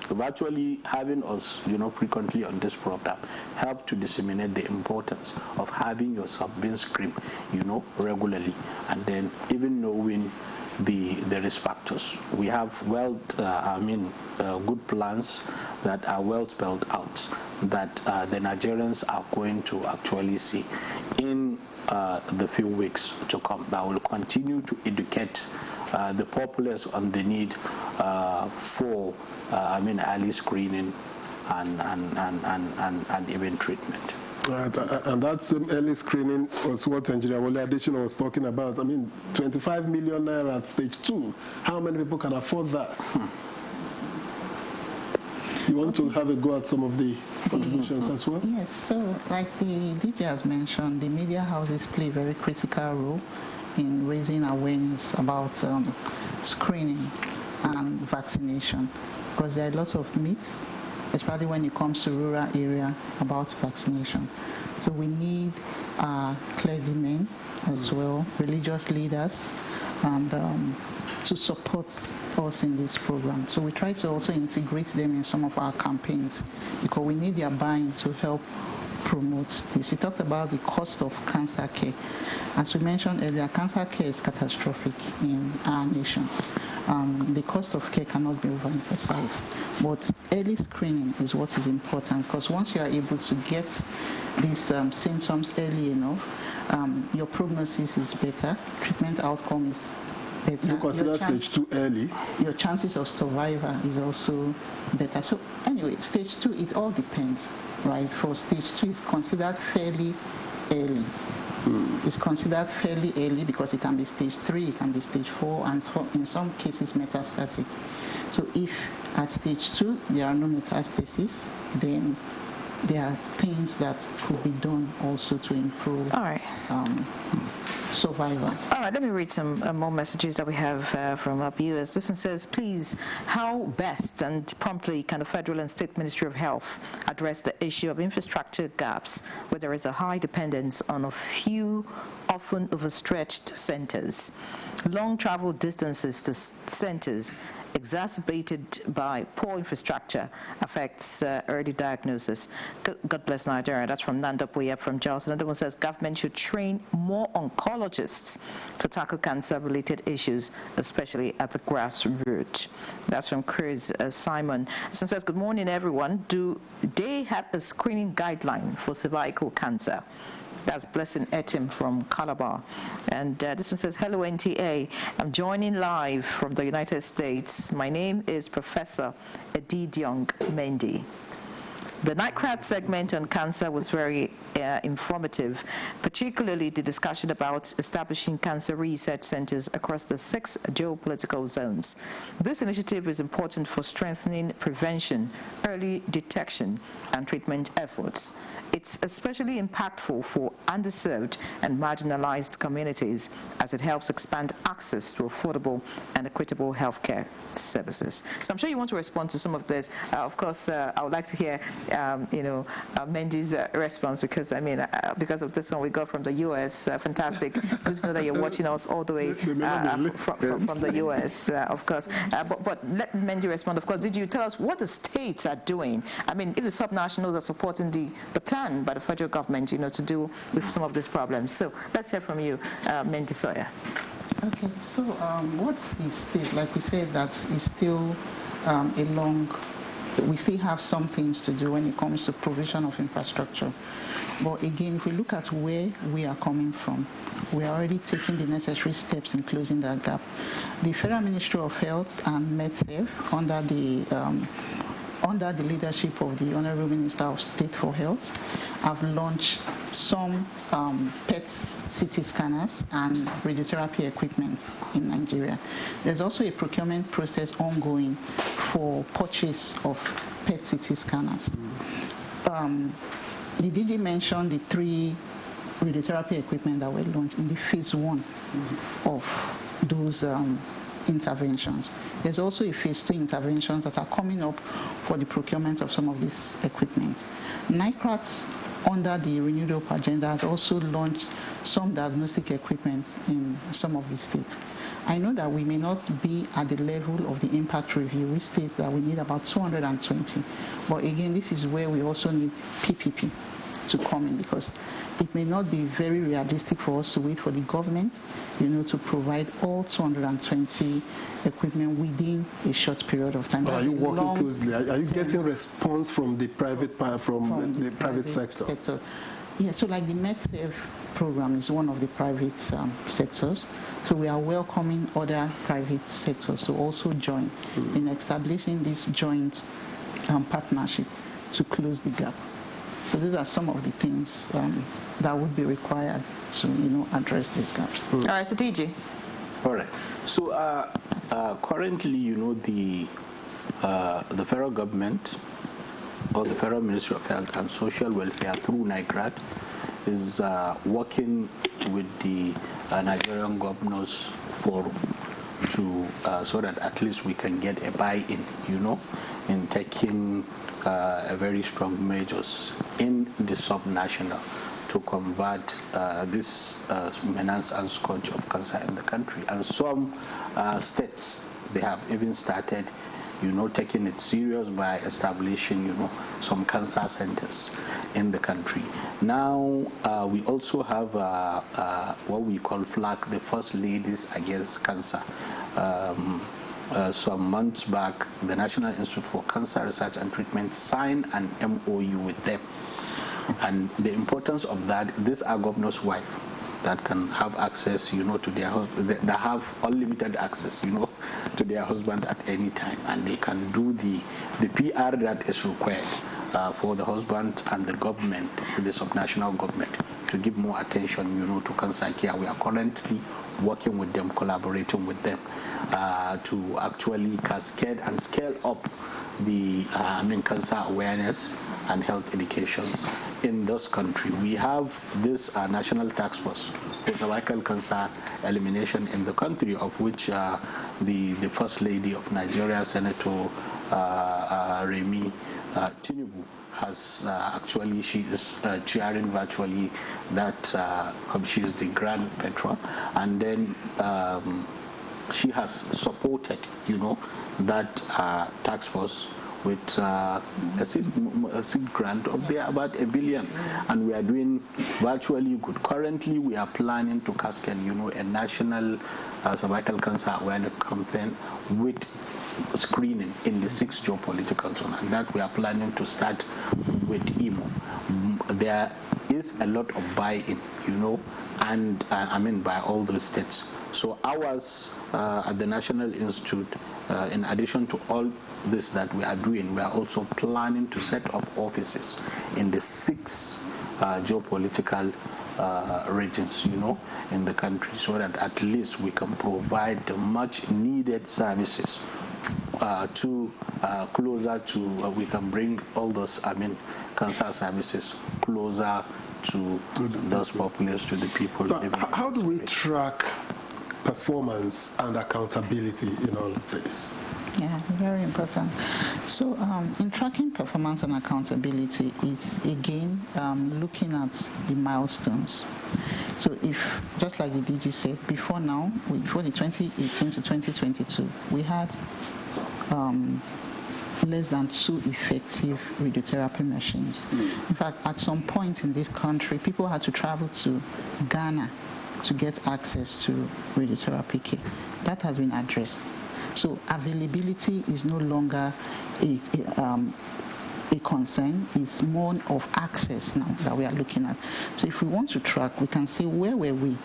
virtually having us, frequently on this program help to disseminate the importance of having yourself being screened, regularly, and then even knowing the risk factors. We have good plans that are well spelled out that the Nigerians are going to actually see in the few weeks to come, that will continue to educate the populace on the need for early screening and even treatment. Right, and that same early screening was what Engineer Wale Additional was talking about. 25 million naira at stage 2. How many people can afford that? You want to have a go at some of the contributions as well? Yes, so like the DJ has mentioned, the media houses play a very critical role in raising awareness about screening and vaccination, because there are lots of myths, especially when it comes to rural area about vaccination. So we need clergymen as well, religious leaders, and to support us in this program. So we try to also integrate them in some of our campaigns, because we need their buy-in to help promote this. We talked about the cost of cancer care. As we mentioned earlier, cancer care is catastrophic in our nation. The cost of care cannot be overemphasized, but early screening is what is important, because once you are able to get these symptoms early enough, your prognosis is better, treatment outcome is better. You consider stage 2 early? Your chances of survival is also better. So anyway, stage 2, it all depends, right? For stage 2, it's considered fairly early. It's considered fairly early because it can be stage 3, it can be stage 4, and in some cases metastatic. So if at stage 2 there are no metastases, then there are things that could be done also to improve survival. All right, let me read some more messages that we have from our viewers. This one says, please, how best and promptly can the Federal and State Ministry of Health address the issue of infrastructure gaps where there is a high dependence on a few often overstretched centers? Long travel distances to centers exacerbated by poor infrastructure affects early diagnosis. God bless Nigeria. That's from Nanda Puya from Jos. Another one says government should train more oncologists to tackle cancer-related issues, especially at the grassroots. That's from Chris Simon. This one says, good morning, everyone. Do they have a screening guideline for cervical cancer? That's Blessing Etim from Calabar. And this one says, hello, NTA. I'm joining live from the United States. My name is Professor Edidiong Mendy. The Nightcrat segment on cancer was very informative, particularly the discussion about establishing cancer research centers across the 6 geopolitical zones. This initiative is important for strengthening prevention, early detection, and treatment efforts. It's especially impactful for underserved and marginalized communities as it helps expand access to affordable and equitable healthcare services. So I'm sure you want to respond to some of this. Of course, I would like to hear Mendy's response, because because of this one we got from the U.S. Fantastic. Good to know that you're watching us all the way from the U.S. Of course. But let Mendy respond. Of course, did you tell us what the states are doing? I mean, if the subnationals are supporting the plan by the federal government, to deal with some of these problems. So let's hear from you, Mendy Sawyer. Okay. So what is state? Like we said, that is still a long. We still have some things to do when it comes to provision of infrastructure. But again, if we look at where we are coming from, we are already taking the necessary steps in closing that gap. The Federal Ministry of Health and MedSafe, under the leadership of the Honorable Minister of State for Health, have launched some PET CT scanners and radiotherapy equipment in Nigeria. There's also a procurement process ongoing for purchase of PET CT scanners. The DG mentioned the 3 radiotherapy equipment that were launched in the phase 1 of those interventions. There's also a phase 2 interventions that are coming up for the procurement of some of this equipment. NICRAT, under the Renewed Hope agenda, has also launched some diagnostic equipment in some of the states. I know that we may not be at the level of the impact review, which states that we need about 220. But again, this is where we also need PPP to come in, because it may not be very realistic for us to wait for the government, to provide all 220 equipment within a short period of time. But are you working closely? Are you getting response from the private sector? Yeah, so like the MedSafe program is one of the private sectors. So we are welcoming other private sectors to also join in establishing this joint partnership to close the gap. So these are some of the things that would be required to, address these gaps. All right, so DG. All right. So currently, the federal government, or the Federal Ministry of Health and Social Welfare through NICRAT, is working with the Nigerian Governors Forum to so that at least we can get a buy-in, in taking very strong measures in the sub-national to convert this menace and scourge of cancer in the country. And some states, they have even started, taking it serious by establishing, some cancer centers in the country. Now, we also have what we call FLAG, the First Ladies Against Cancer. Some months back, the National Institute for Cancer Research and Treatment signed an MOU with them. And the importance of that, these are governor's wives that can have access, to their husband, that have unlimited access, to their husband at any time, and they can do the PR that is required for the husband and the government, the subnational government, to give more attention, to cancer care. We are currently working with them, collaborating with them to actually cascade and scale up the cancer awareness and health educations in this country. We have this national task force for cervical cancer elimination in the country, of which the First Lady of Nigeria, Senator Remi Tinubu, has actually, she is chairing virtually that, she's the grand patron, and then she has supported, that task force with a seed grant of there about $1 billion, and we are doing virtually good. Currently, we are planning to cascade, a national cervical cancer awareness campaign with screening in the 6 geopolitical zones, and that we are planning to start with Imo. There is a lot of buy-in, and by all those states. So ours at the National Institute, in addition to all this that we are doing, we are also planning to set up offices in the 6 geopolitical regions, in the country, so that at least we can provide the much needed services to closer to, we can bring all those, cancer services closer to those populations, to the people. How do we track performance and accountability in all of this? Yeah, very important. So in tracking performance and accountability, it's again looking at the milestones. So if, just like the DG said, before the 2018 to 2022, we had less than 2 effective radiotherapy machines. In fact, at some point in this country, people had to travel to Ghana to get access to radiotherapy care. That has been addressed. So availability is no longer a concern. It's more of access now that we are looking at. So if we want to track, we can say where were we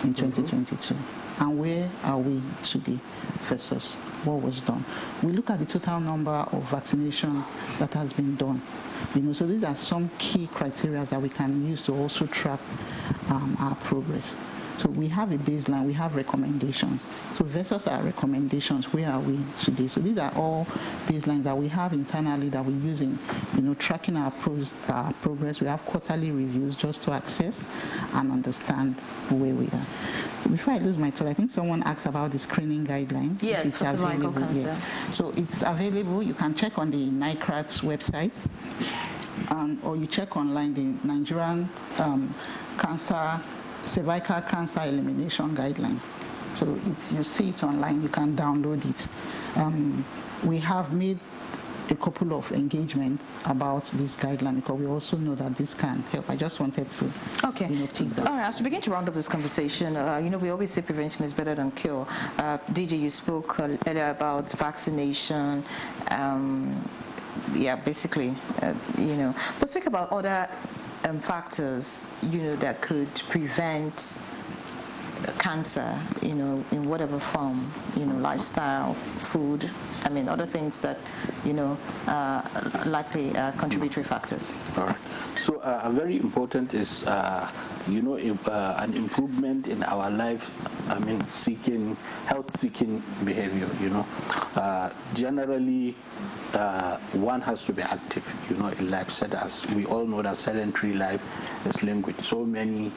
in 2022 and where are we today versus what was done. We look at the total number of vaccination that has been done. So these are some key criteria that we can use to also track our progress. So we have a baseline, we have recommendations. So versus our recommendations, where are we today? So these are all baselines that we have internally that we're using, tracking our progress. We have quarterly reviews just to access and understand where we are. Before I lose my thought, I think someone asked about the screening guideline. Yes, it's for cervical cancer. Yes. So it's available. You can check on the NICRAT's website, or you check online the Nigerian cervical cancer elimination guideline. So you see it online, you can download it. We have made a couple of engagements about this guideline because we also know that this can help. I just wanted to take that. All right, as we begin to round up this conversation, we always say prevention is better than cure. DJ, you spoke earlier about vaccination. Basically, but speak about other factors, that could prevent cancer, in whatever form, lifestyle, food, other things that, likely contributory factors. All right. So very important is, an improvement in our health-seeking behavior, generally one has to be active, in life. As we all know that sedentary life is linked with so many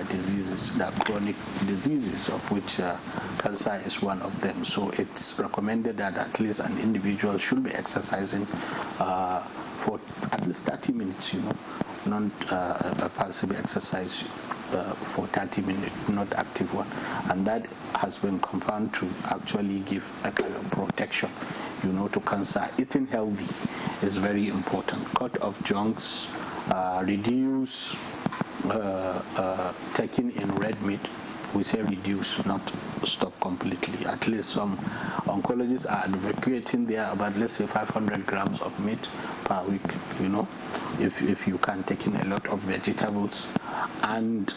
diseases, that chronic diseases, of which cancer is one of them. So it's recommended that at least an individual should be exercising for at least 30 minutes, non-passive exercise for 30 minutes, not active one. And that has been confirmed to actually give a kind of protection, to cancer. Eating healthy is very important. Cut off junks, reduce taking in red meat. We say reduce, not stop completely. At least some oncologists are advocating there about, let's say, 500 grams of meat per week, if you can take in a lot of vegetables and,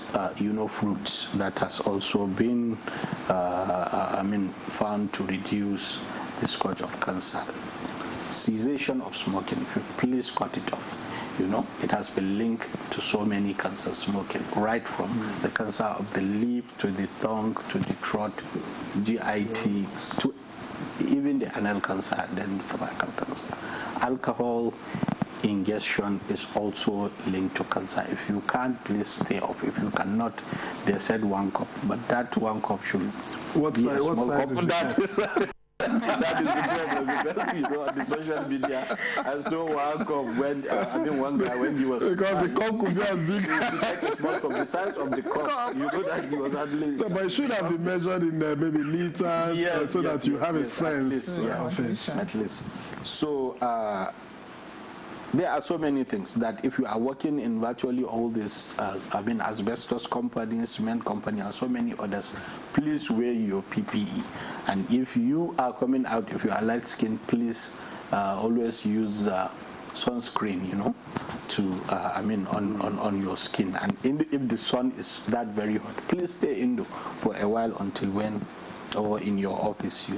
fruits. That has also been, found to reduce the scourge of cancer. Cessation of smoking, please cut it off. It has been linked to so many cancers, smoking, right from the cancer of the lip to the tongue to the throat, GIT, to even the anal cancer and then cervical cancer. Alcohol ingestion is also linked to cancer. If you can't, please stay off. If you cannot, they said 1 cup, but that 1 cup should be a small cup. That is the problem, because on the social media I saw 1 cup when one guy, when he was, because the cup could be as big like a small cup, the size of the cup, that he was handling. So, but it should have been measured in maybe liters, so that you have a sense of it. At least. So there are so many things that if you are working in virtually all these, asbestos companies, cement companies, and so many others, please wear your PPE. And if you are coming out, if you are light skinned, please always use sunscreen, to on your skin. And if the sun is that very hot, please stay indoor for a while until when, or in your office,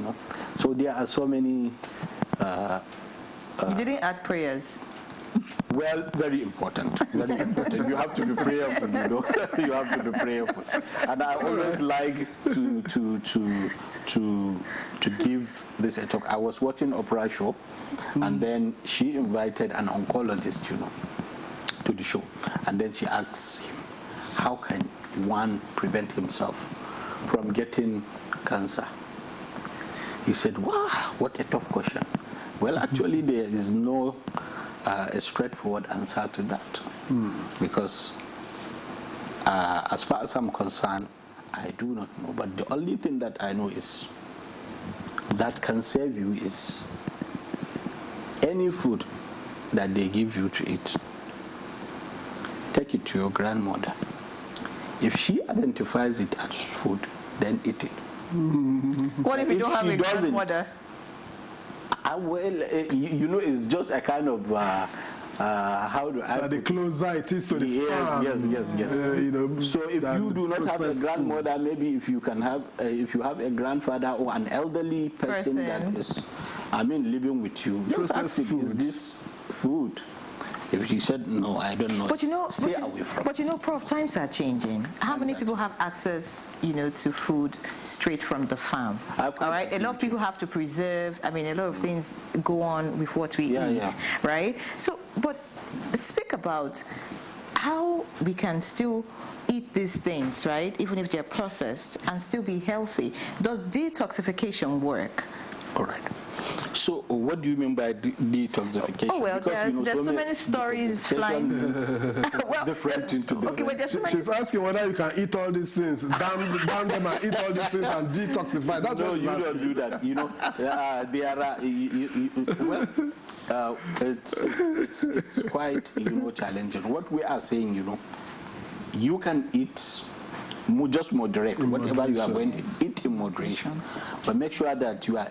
So there are so many. You didn't add prayers. Well, very important. Very important. You have to be prayerful, You have to be prayerful. And I always like to give this a talk. I was watching Oprah show, and then she invited an oncologist, to the show. And then she asks him, how can one prevent himself from getting cancer? He said, wow, what a tough question. Well, actually, there is no a straightforward answer to that, because as far as I'm concerned, I do not know. But the only thing that I know is that can save you is any food that they give you to eat. Take it to your grandmother. If she identifies it as food, then eat it. What if you don't have a grandmother? It's just a kind of how do I? The closer it is to the farm. Yes. So if you do not have a grandmother, maybe if you have a grandfather or an elderly person that is, living with you, just ask him, is this food? If he said no, I don't know. But stay away from. But Prof, times are changing. How many people have access, to food straight from the farm? All right, a lot of people have to preserve. A lot of things go on with what we eat, right? So, but speak about how we can still eat these things, right? Even if they're processed, and still be healthy. Does detoxification work? All right. So, what do you mean by detoxification? Oh, well, because there's so many stories flying. Different into different. Okay, but there's so many. She's asking whether you can eat all these things, down them and eat all these things and detoxify. That's no, what you don't do that. There are. It's quite challenging. What we are saying, you can eat. Just moderate. Whatever you are going to eat in moderation, but make sure that you are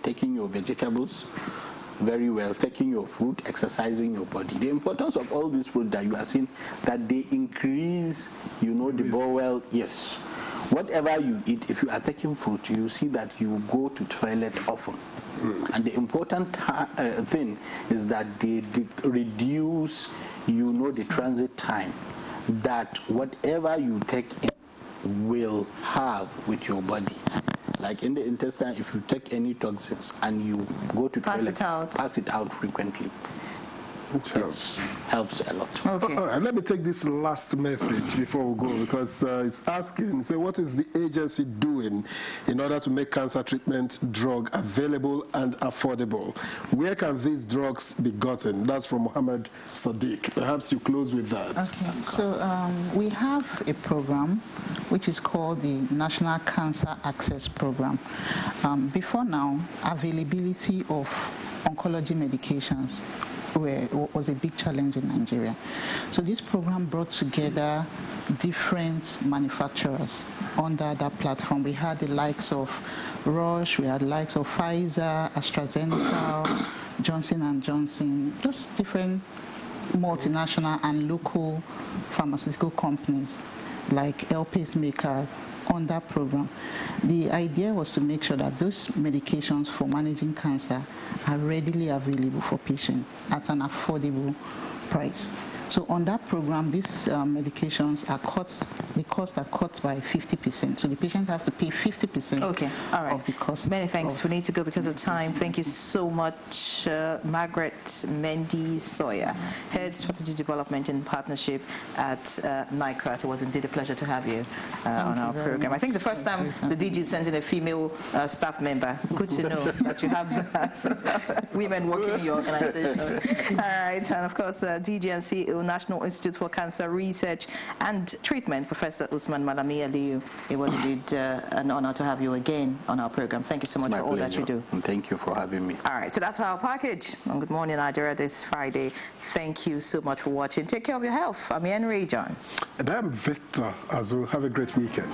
taking your vegetables very well, taking your fruit, exercising your body. The importance of all these fruit that you are seeing, that they increase, the bowel. Yes. Whatever you eat, if you are taking fruit, you see that you go to toilet often. And the important thing is that they reduce, the transit time, that whatever you take in will have with your body. Like in the intestine, if you take any toxins and you go to Pass toilet, it out. pass it out frequently. It helps. Helps a lot. Okay. All right, let me take this last message before we go, because it's asking, say, what is the agency doing in order to make cancer treatment drug available and affordable? Where can these drugs be gotten? That's from Mohammed Sadiq. Perhaps you close with that. Okay, so we have a program which is called the National Cancer Access Program. Before now, availability of oncology medications was a big challenge in Nigeria. So this program brought together different manufacturers under that platform. We had the likes of Roche, we had the likes of Pfizer, AstraZeneca, Johnson & Johnson, just different multinational and local pharmaceutical companies like Pacemaker on that program. The idea was to make sure that those medications for managing cancer are readily available for patients at an affordable price. So on that program, these medications are cut, the costs are cut by 50%. So the patients have to pay 50% Okay, all right. of the cost. Many thanks. We need to go because of time. Thank you so much, Margaret Mendy Sawyer, Head Strategy Development and Partnership at NICRAT. It was indeed a pleasure to have you on our program. I think the first time the DG sent in a female staff member. Good to know that you have women working in your organization. All right, and of course, DG and CEO, National Institute for Cancer Research and Treatment, Professor Usman Malami Aliyu. It was indeed an honor to have you again on our program. Thank you so much for all that you do. And thank you for having me. All right, so that's our package on Good Morning Nigeria this Friday. Thank you so much for watching. Take care of your health. I'm Henry John. And I'm Victor Azu. Have a great weekend.